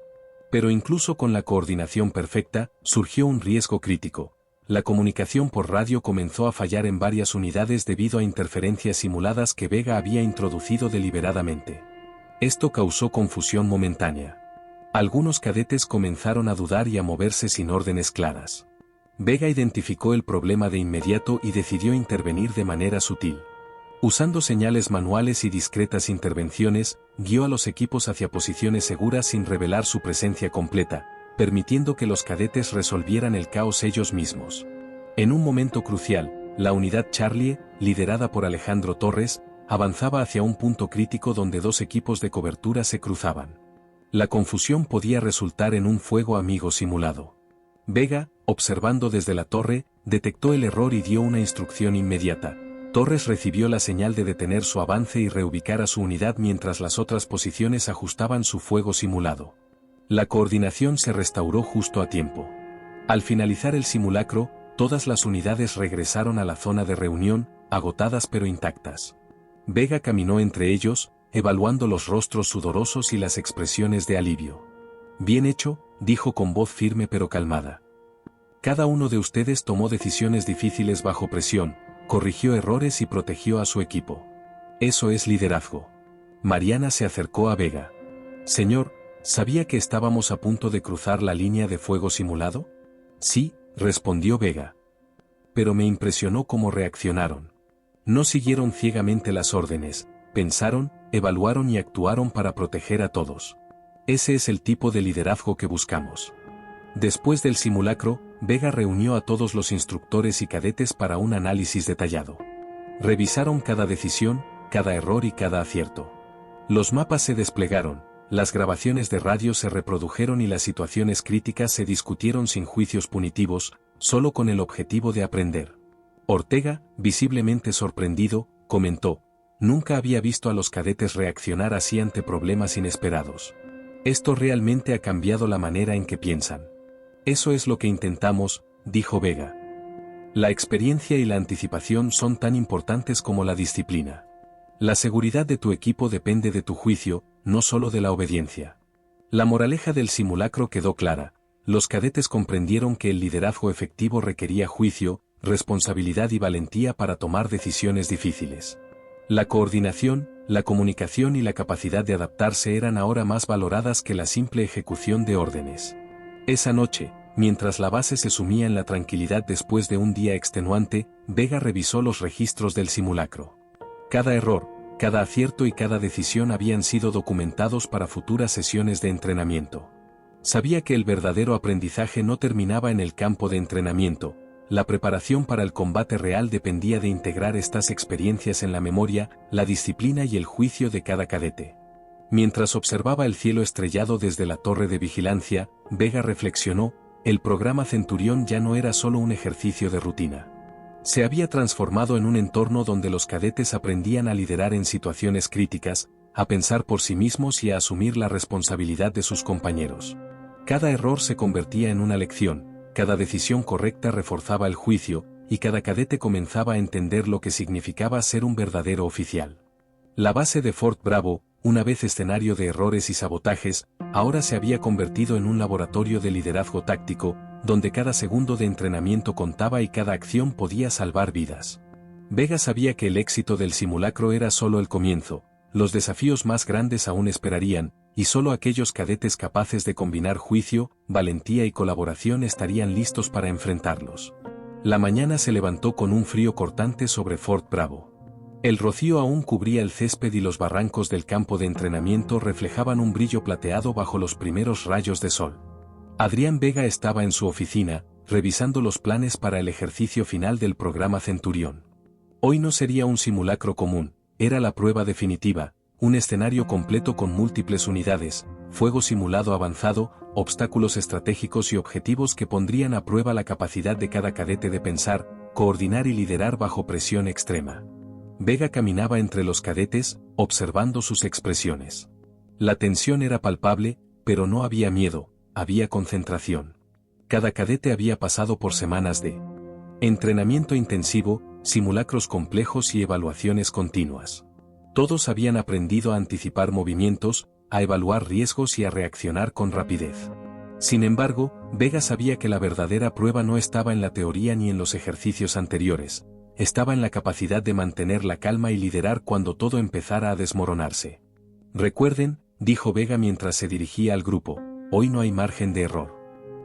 Pero incluso con la coordinación perfecta, surgió un riesgo crítico. La comunicación por radio comenzó a fallar en varias unidades debido a interferencias simuladas que Vega había introducido deliberadamente. Esto causó confusión momentánea. Algunos cadetes comenzaron a dudar y a moverse sin órdenes claras. Vega identificó el problema de inmediato y decidió intervenir de manera sutil. Usando señales manuales y discretas intervenciones, guió a los equipos hacia posiciones seguras sin revelar su presencia completa, permitiendo que los cadetes resolvieran el caos ellos mismos. En un momento crucial, la unidad Charlie, liderada por Alejandro Torres, avanzaba hacia un punto crítico donde dos equipos de cobertura se cruzaban. La confusión podía resultar en un fuego amigo simulado. Vega, observando desde la torre, detectó el error y dio una instrucción inmediata. Torres recibió la señal de detener su avance y reubicar a su unidad mientras las otras posiciones ajustaban su fuego simulado. La coordinación se restauró justo a tiempo. Al finalizar el simulacro, todas las unidades regresaron a la zona de reunión, agotadas pero intactas. Vega caminó entre ellos, evaluando los rostros sudorosos y las expresiones de alivio. «Bien hecho», dijo con voz firme pero calmada. «Cada uno de ustedes tomó decisiones difíciles bajo presión, corrigió errores y protegió a su equipo. Eso es liderazgo». Mariana se acercó a Vega. «Señor, ¿sabía que estábamos a punto de cruzar la línea de fuego simulado?» «Sí», respondió Vega. «Pero me impresionó cómo reaccionaron. No siguieron ciegamente las órdenes, pensaron, evaluaron y actuaron para proteger a todos. Ese es el tipo de liderazgo que buscamos». Después del simulacro, Vega reunió a todos los instructores y cadetes para un análisis detallado. Revisaron cada decisión, cada error y cada acierto. Los mapas se desplegaron, las grabaciones de radio se reprodujeron y las situaciones críticas se discutieron sin juicios punitivos, solo con el objetivo de aprender. Ortega, visiblemente sorprendido, comentó: "Nunca había visto a los cadetes reaccionar así ante problemas inesperados. Esto realmente ha cambiado la manera en que piensan". "Eso es lo que intentamos", dijo Vega. "La experiencia y la anticipación son tan importantes como la disciplina. La seguridad de tu equipo depende de tu juicio, no solo de la obediencia". La moraleja del simulacro quedó clara. Los cadetes comprendieron que el liderazgo efectivo requería juicio, responsabilidad y valentía para tomar decisiones difíciles. La coordinación, la comunicación y la capacidad de adaptarse eran ahora más valoradas que la simple ejecución de órdenes. Esa noche, mientras la base se sumía en la tranquilidad después de un día extenuante, Vega revisó los registros del simulacro. Cada error, cada acierto y cada decisión habían sido documentados para futuras sesiones de entrenamiento. Sabía que el verdadero aprendizaje no terminaba en el campo de entrenamiento. La preparación para el combate real dependía de integrar estas experiencias en la memoria, la disciplina y el juicio de cada cadete. Mientras observaba el cielo estrellado desde la torre de vigilancia, Vega reflexionó: el programa Centurión ya no era solo un ejercicio de rutina. Se había transformado en un entorno donde los cadetes aprendían a liderar en situaciones críticas, a pensar por sí mismos y a asumir la responsabilidad de sus compañeros. Cada error se convertía en una lección, cada decisión correcta reforzaba el juicio, y cada cadete comenzaba a entender lo que significaba ser un verdadero oficial. La base de Fort Bravo, una vez escenario de errores y sabotajes, ahora se había convertido en un laboratorio de liderazgo táctico, donde cada segundo de entrenamiento contaba y cada acción podía salvar vidas. Vega sabía que el éxito del simulacro era solo el comienzo. Los desafíos más grandes aún esperarían, y solo aquellos cadetes capaces de combinar juicio, valentía y colaboración estarían listos para enfrentarlos. La mañana se levantó con un frío cortante sobre Fort Bravo. El rocío aún cubría el césped y los barrancos del campo de entrenamiento reflejaban un brillo plateado bajo los primeros rayos de sol. Adrián Vega estaba en su oficina, revisando los planes para el ejercicio final del programa Centurión. Hoy no sería un simulacro común, era la prueba definitiva, un escenario completo con múltiples unidades, fuego simulado avanzado, obstáculos estratégicos y objetivos que pondrían a prueba la capacidad de cada cadete de pensar, coordinar y liderar bajo presión extrema. Vega caminaba entre los cadetes, observando sus expresiones. La tensión era palpable, pero no había miedo, había concentración. Cada cadete había pasado por semanas de entrenamiento intensivo, simulacros complejos y evaluaciones continuas. Todos habían aprendido a anticipar movimientos, a evaluar riesgos y a reaccionar con rapidez. Sin embargo, Vega sabía que la verdadera prueba no estaba en la teoría ni en los ejercicios anteriores, estaba en la capacidad de mantener la calma y liderar cuando todo empezara a desmoronarse. "Recuerden", dijo Vega mientras se dirigía al grupo, "hoy no hay margen de error.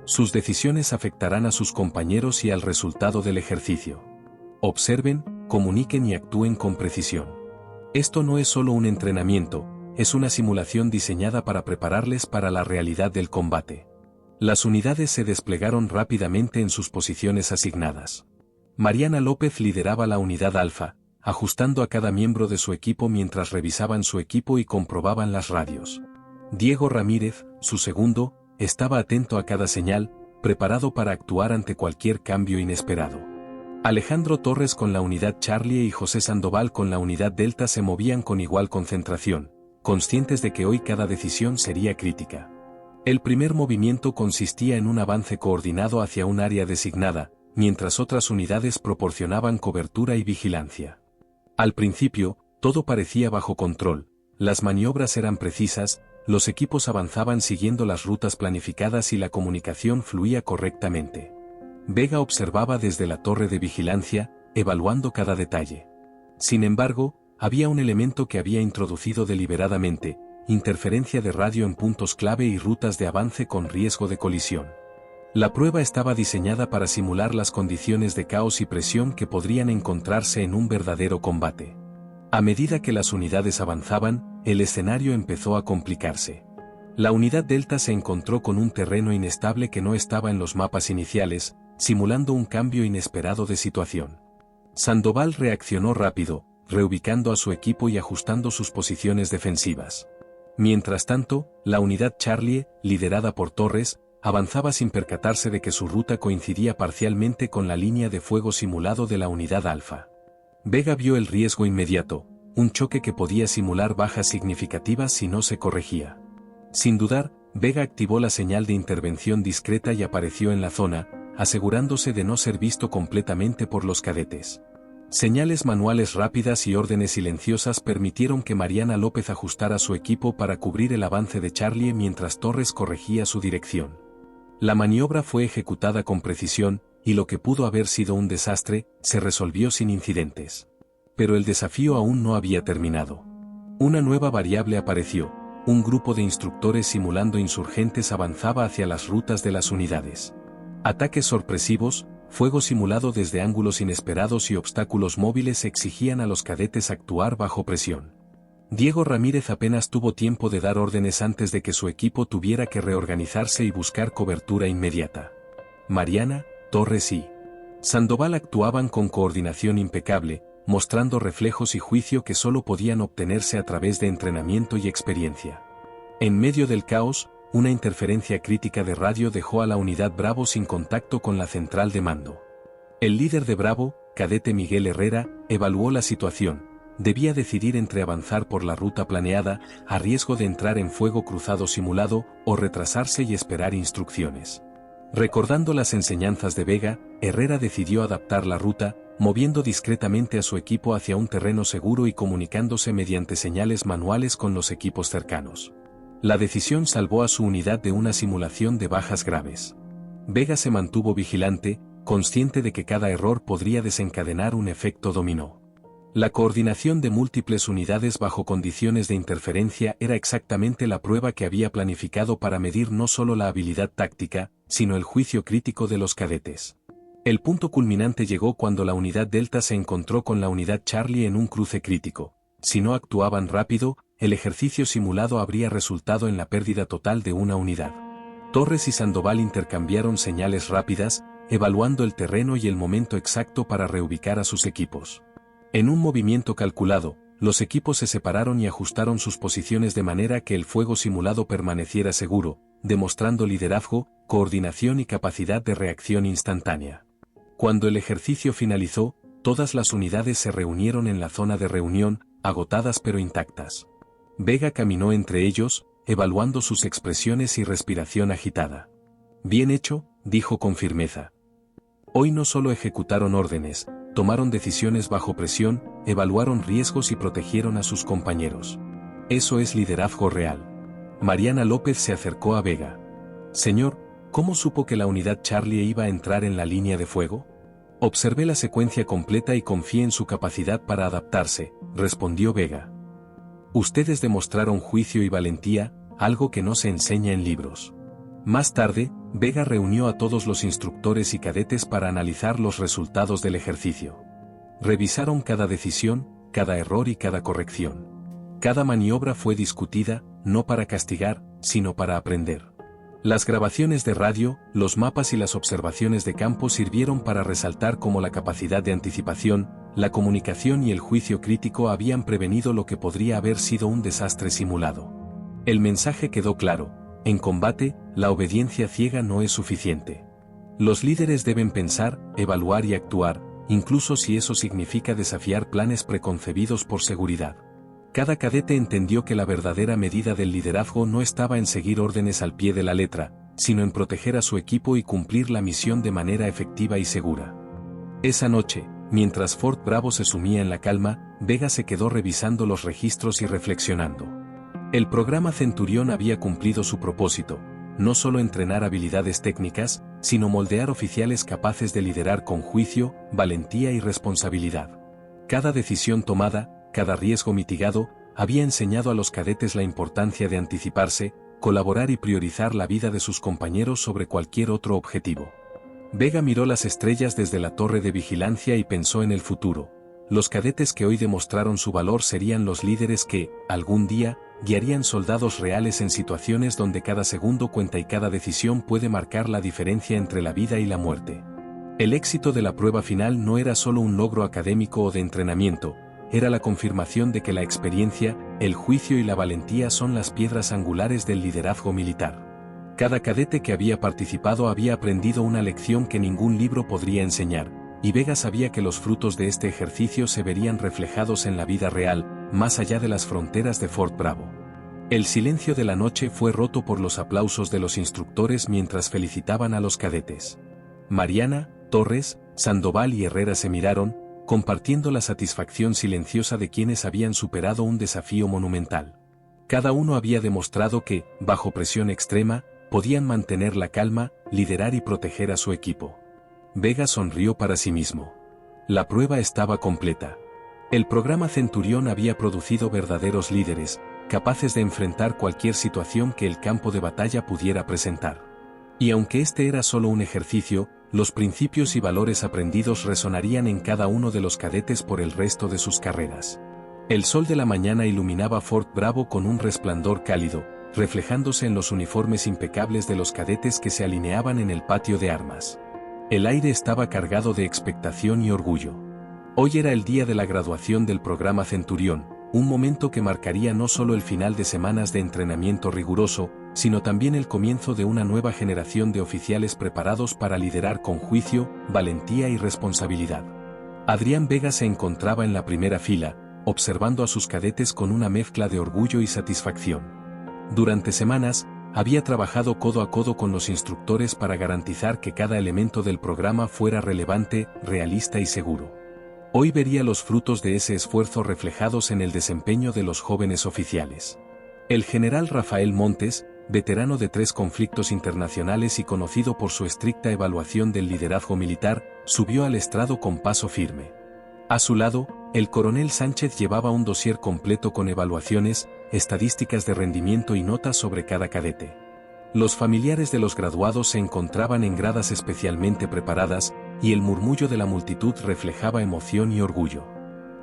Sus decisiones afectarán a sus compañeros y al resultado del ejercicio. Observen, comuniquen y actúen con precisión. Esto no es solo un entrenamiento, es una simulación diseñada para prepararles para la realidad del combate". Las unidades se desplegaron rápidamente en sus posiciones asignadas. Mariana López lideraba la unidad Alfa, ajustando a cada miembro de su equipo mientras revisaban su equipo y comprobaban las radios. Diego Ramírez, su segundo, estaba atento a cada señal, preparado para actuar ante cualquier cambio inesperado. Alejandro Torres con la unidad Charlie y José Sandoval con la unidad Delta se movían con igual concentración, conscientes de que hoy cada decisión sería crítica. El primer movimiento consistía en un avance coordinado hacia un área designada, mientras otras unidades proporcionaban cobertura y vigilancia. Al principio, todo parecía bajo control, las maniobras eran precisas, los equipos avanzaban siguiendo las rutas planificadas y la comunicación fluía correctamente. Vega observaba desde la torre de vigilancia, evaluando cada detalle. Sin embargo, había un elemento que había introducido deliberadamente: interferencia de radio en puntos clave y rutas de avance con riesgo de colisión. La prueba estaba diseñada para simular las condiciones de caos y presión que podrían encontrarse en un verdadero combate. A medida que las unidades avanzaban, el escenario empezó a complicarse. La unidad Delta se encontró con un terreno inestable que no estaba en los mapas iniciales, simulando un cambio inesperado de situación. Sandoval reaccionó rápido, reubicando a su equipo y ajustando sus posiciones defensivas. Mientras tanto, la unidad Charlie, liderada por Torres, avanzaba sin percatarse de que su ruta coincidía parcialmente con la línea de fuego simulado de la unidad Alfa. Vega vio el riesgo inmediato, un choque que podía simular bajas significativas si no se corregía. Sin dudar, Vega activó la señal de intervención discreta y apareció en la zona, asegurándose de no ser visto completamente por los cadetes. Señales manuales rápidas y órdenes silenciosas permitieron que Mariana López ajustara su equipo para cubrir el avance de Charlie mientras Torres corregía su dirección. La maniobra fue ejecutada con precisión, y lo que pudo haber sido un desastre, se resolvió sin incidentes. Pero el desafío aún no había terminado. Una nueva variable apareció. Un grupo de instructores simulando insurgentes avanzaba hacia las rutas de las unidades. Ataques sorpresivos, fuego simulado desde ángulos inesperados y obstáculos móviles exigían a los cadetes actuar bajo presión. Diego Ramírez apenas tuvo tiempo de dar órdenes antes de que su equipo tuviera que reorganizarse y buscar cobertura inmediata. Mariana, Torres y Sandoval actuaban con coordinación impecable, mostrando reflejos y juicio que solo podían obtenerse a través de entrenamiento y experiencia. En medio del caos, una interferencia crítica de radio dejó a la unidad Bravo sin contacto con la central de mando. El líder de Bravo, cadete Miguel Herrera, evaluó la situación. Debía decidir entre avanzar por la ruta planeada, a riesgo de entrar en fuego cruzado simulado, o retrasarse y esperar instrucciones. Recordando las enseñanzas de Vega, Herrera decidió adaptar la ruta, moviendo discretamente a su equipo hacia un terreno seguro y comunicándose mediante señales manuales con los equipos cercanos. La decisión salvó a su unidad de una simulación de bajas graves. Vega se mantuvo vigilante, consciente de que cada error podría desencadenar un efecto dominó. La coordinación de múltiples unidades bajo condiciones de interferencia era exactamente la prueba que había planificado para medir no solo la habilidad táctica, sino el juicio crítico de los cadetes. El punto culminante llegó cuando la unidad Delta se encontró con la unidad Charlie en un cruce crítico. Si no actuaban rápido, el ejercicio simulado habría resultado en la pérdida total de una unidad. Torres y Sandoval intercambiaron señales rápidas, evaluando el terreno y el momento exacto para reubicar a sus equipos. En un movimiento calculado, los equipos se separaron y ajustaron sus posiciones de manera que el fuego simulado permaneciera seguro, demostrando liderazgo, coordinación y capacidad de reacción instantánea. Cuando el ejercicio finalizó, todas las unidades se reunieron en la zona de reunión, agotadas pero intactas. Vega caminó entre ellos, evaluando sus expresiones y respiración agitada. «Bien hecho», dijo con firmeza. Hoy no solo ejecutaron órdenes, tomaron decisiones bajo presión, evaluaron riesgos y protegieron a sus compañeros. Eso es liderazgo real. Mariana López se acercó a Vega. «Señor, ¿cómo supo que la unidad Charlie iba a entrar en la línea de fuego?» «Observé la secuencia completa y confié en su capacidad para adaptarse», respondió Vega. «Ustedes demostraron juicio y valentía, algo que no se enseña en libros». Más tarde, Vega reunió a todos los instructores y cadetes para analizar los resultados del ejercicio. Revisaron cada decisión, cada error y cada corrección. Cada maniobra fue discutida, no para castigar, sino para aprender. Las grabaciones de radio, los mapas y las observaciones de campo sirvieron para resaltar cómo la capacidad de anticipación, la comunicación y el juicio crítico habían prevenido lo que podría haber sido un desastre simulado. El mensaje quedó claro: en combate, la obediencia ciega no es suficiente. Los líderes deben pensar, evaluar y actuar, incluso si eso significa desafiar planes preconcebidos por seguridad. Cada cadete entendió que la verdadera medida del liderazgo no estaba en seguir órdenes al pie de la letra, sino en proteger a su equipo y cumplir la misión de manera efectiva y segura. Esa noche, mientras Fort Bravo se sumía en la calma, Vega se quedó revisando los registros y reflexionando. El programa Centurión había cumplido su propósito, no solo entrenar habilidades técnicas, sino moldear oficiales capaces de liderar con juicio, valentía y responsabilidad. Cada decisión tomada, cada riesgo mitigado, había enseñado a los cadetes la importancia de anticiparse, colaborar y priorizar la vida de sus compañeros sobre cualquier otro objetivo. Vega miró las estrellas desde la torre de vigilancia y pensó en el futuro. Los cadetes que hoy demostraron su valor serían los líderes que, algún día, guiarían soldados reales en situaciones donde cada segundo cuenta y cada decisión puede marcar la diferencia entre la vida y la muerte. El éxito de la prueba final no era solo un logro académico o de entrenamiento, era la confirmación de que la experiencia, el juicio y la valentía son las piedras angulares del liderazgo militar. Cada cadete que había participado había aprendido una lección que ningún libro podría enseñar, y Vega sabía que los frutos de este ejercicio se verían reflejados en la vida real, más allá de las fronteras de Fort Bravo. El silencio de la noche fue roto por los aplausos de los instructores mientras felicitaban a los cadetes. Mariana, Torres, Sandoval y Herrera se miraron, compartiendo la satisfacción silenciosa de quienes habían superado un desafío monumental. Cada uno había demostrado que, bajo presión extrema, podían mantener la calma, liderar y proteger a su equipo. Vega sonrió para sí mismo. La prueba estaba completa. El programa Centurión había producido verdaderos líderes, capaces de enfrentar cualquier situación que el campo de batalla pudiera presentar. Y aunque este era solo un ejercicio, los principios y valores aprendidos resonarían en cada uno de los cadetes por el resto de sus carreras. El sol de la mañana iluminaba Fort Bravo con un resplandor cálido, reflejándose en los uniformes impecables de los cadetes que se alineaban en el patio de armas. El aire estaba cargado de expectación y orgullo. Hoy era el día de la graduación del programa Centurión, un momento que marcaría no solo el final de semanas de entrenamiento riguroso, sino también el comienzo de una nueva generación de oficiales preparados para liderar con juicio, valentía y responsabilidad. Adrián Vega se encontraba en la primera fila, observando a sus cadetes con una mezcla de orgullo y satisfacción. Durante semanas, había trabajado codo a codo con los instructores para garantizar que cada elemento del programa fuera relevante, realista y seguro. Hoy vería los frutos de ese esfuerzo reflejados en el desempeño de los jóvenes oficiales. El general Rafael Montes, veterano de 3 conflictos internacionales y conocido por su estricta evaluación del liderazgo militar, subió al estrado con paso firme. A su lado, el coronel Sánchez llevaba un dossier completo con evaluaciones, estadísticas de rendimiento y notas sobre cada cadete. Los familiares de los graduados se encontraban en gradas especialmente preparadas, y el murmullo de la multitud reflejaba emoción y orgullo.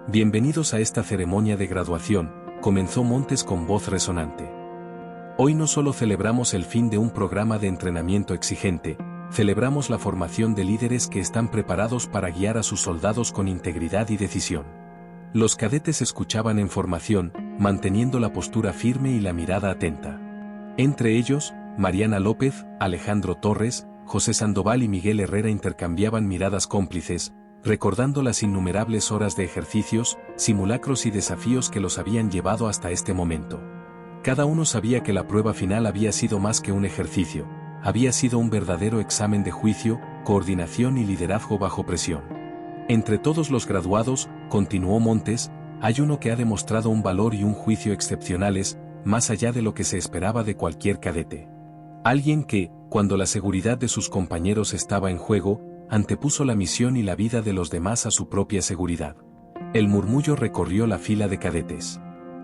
«Bienvenidos a esta ceremonia de graduación», comenzó Montes con voz resonante. «Hoy no solo celebramos el fin de un programa de entrenamiento exigente, celebramos la formación de líderes que están preparados para guiar a sus soldados con integridad y decisión». Los cadetes escuchaban en formación, manteniendo la postura firme y la mirada atenta. Entre ellos, Mariana López, Alejandro Torres, José Sandoval y Miguel Herrera intercambiaban miradas cómplices, recordando las innumerables horas de ejercicios, simulacros y desafíos que los habían llevado hasta este momento. Cada uno sabía que la prueba final había sido más que un ejercicio, había sido un verdadero examen de juicio, coordinación y liderazgo bajo presión. Entre todos los graduados, continuó Montes, hay uno que ha demostrado un valor y un juicio excepcionales, más allá de lo que se esperaba de cualquier cadete. Alguien que, cuando la seguridad de sus compañeros estaba en juego, antepuso la misión y la vida de los demás a su propia seguridad. El murmullo recorrió la fila de cadetes.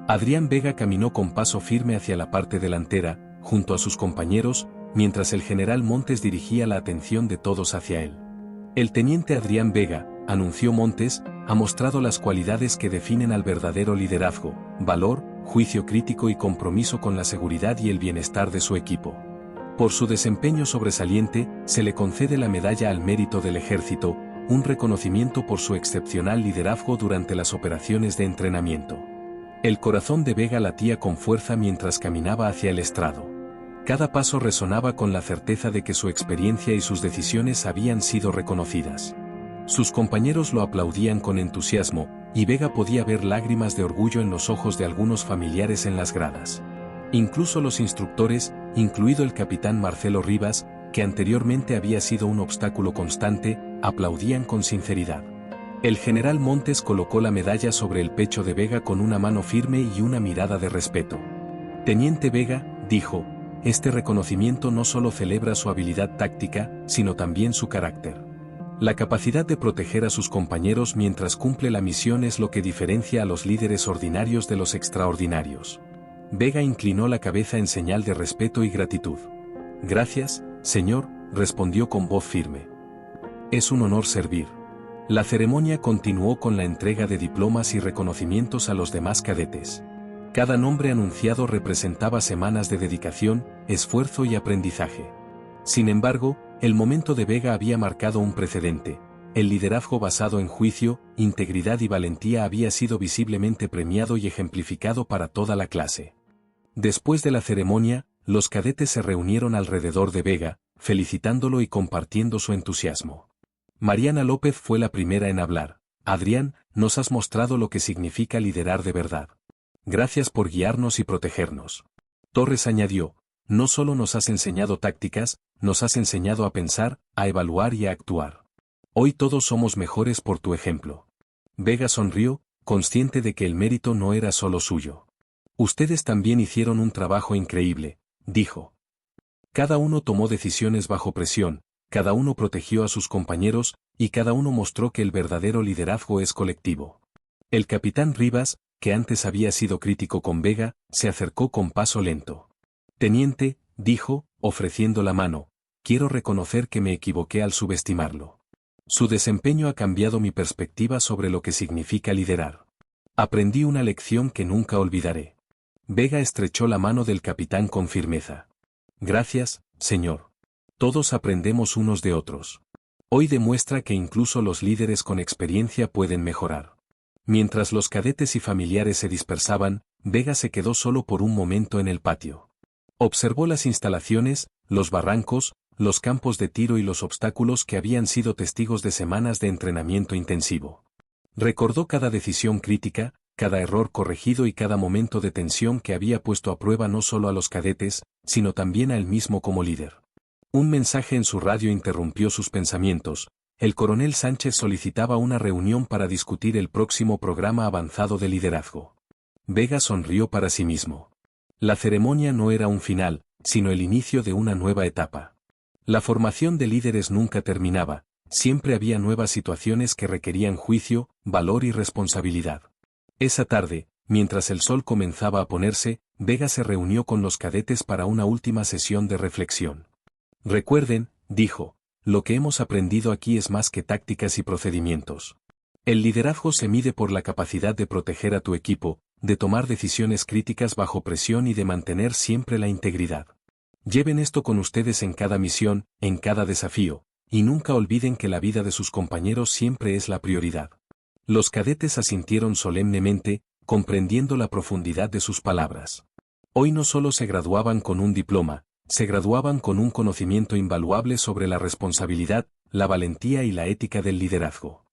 Adrián Vega caminó con paso firme hacia la parte delantera, junto a sus compañeros, mientras el general Montes dirigía la atención de todos hacia él. El teniente Adrián Vega, anunció Montes, ha mostrado las cualidades que definen al verdadero liderazgo: valor, juicio crítico y compromiso con la seguridad y el bienestar de su equipo. Por su desempeño sobresaliente, se le concede la Medalla al Mérito del Ejército, un reconocimiento por su excepcional liderazgo durante las operaciones de entrenamiento. El corazón de Vega latía con fuerza mientras caminaba hacia el estrado. Cada paso resonaba con la certeza de que su experiencia y sus decisiones habían sido reconocidas. Sus compañeros lo aplaudían con entusiasmo, y Vega podía ver lágrimas de orgullo en los ojos de algunos familiares en las gradas. Incluso los instructores, incluido el capitán Marcelo Rivas, que anteriormente había sido un obstáculo constante, aplaudían con sinceridad. El general Montes colocó la medalla sobre el pecho de Vega con una mano firme y una mirada de respeto. «Teniente Vega», dijo, «este reconocimiento no solo celebra su habilidad táctica, sino también su carácter. La capacidad de proteger a sus compañeros mientras cumple la misión es lo que diferencia a los líderes ordinarios de los extraordinarios». Vega inclinó la cabeza en señal de respeto y gratitud. «Gracias, señor», respondió con voz firme. «Es un honor servir». La ceremonia continuó con la entrega de diplomas y reconocimientos a los demás cadetes. Cada nombre anunciado representaba semanas de dedicación, esfuerzo y aprendizaje. Sin embargo, el momento de Vega había marcado un precedente. El liderazgo basado en juicio, integridad y valentía había sido visiblemente premiado y ejemplificado para toda la clase. Después de la ceremonia, los cadetes se reunieron alrededor de Vega, felicitándolo y compartiendo su entusiasmo. Mariana López fue la primera en hablar. Adrián, nos has mostrado lo que significa liderar de verdad. Gracias por guiarnos y protegernos. Torres añadió, no solo nos has enseñado tácticas, nos has enseñado a pensar, a evaluar y a actuar. Hoy todos somos mejores por tu ejemplo. Vega sonrió, consciente de que el mérito no era solo suyo. Ustedes también hicieron un trabajo increíble, dijo. Cada uno tomó decisiones bajo presión, cada uno protegió a sus compañeros, y cada uno mostró que el verdadero liderazgo es colectivo. El capitán Rivas, que antes había sido crítico con Vega, se acercó con paso lento. Teniente, dijo, ofreciendo la mano, quiero reconocer que me equivoqué al subestimarlo. Su desempeño ha cambiado mi perspectiva sobre lo que significa liderar. Aprendí una lección que nunca olvidaré. Vega estrechó la mano del capitán con firmeza. Gracias, señor. Todos aprendemos unos de otros. Hoy demuestra que incluso los líderes con experiencia pueden mejorar. Mientras los cadetes y familiares se dispersaban, Vega se quedó solo por un momento en el patio. Observó las instalaciones, los barrancos, los campos de tiro y los obstáculos que habían sido testigos de semanas de entrenamiento intensivo. Recordó cada decisión crítica, cada error corregido y cada momento de tensión que había puesto a prueba no solo a los cadetes, sino también a él mismo como líder. Un mensaje en su radio interrumpió sus pensamientos. El coronel Sánchez solicitaba una reunión para discutir el próximo programa avanzado de liderazgo. Vega sonrió para sí mismo. La ceremonia no era un final, sino el inicio de una nueva etapa. La formación de líderes nunca terminaba, siempre había nuevas situaciones que requerían juicio, valor y responsabilidad. Esa tarde, mientras el sol comenzaba a ponerse, Vega se reunió con los cadetes para una última sesión de reflexión. Recuerden, dijo, lo que hemos aprendido aquí es más que tácticas y procedimientos. El liderazgo se mide por la capacidad de proteger a tu equipo, de tomar decisiones críticas bajo presión y de mantener siempre la integridad. Lleven esto con ustedes en cada misión, en cada desafío, y nunca olviden que la vida de sus compañeros siempre es la prioridad. Los cadetes asintieron solemnemente, comprendiendo la profundidad de sus palabras. Hoy no solo se graduaban con un diploma, se graduaban con un conocimiento invaluable sobre la responsabilidad, la valentía y la ética del liderazgo.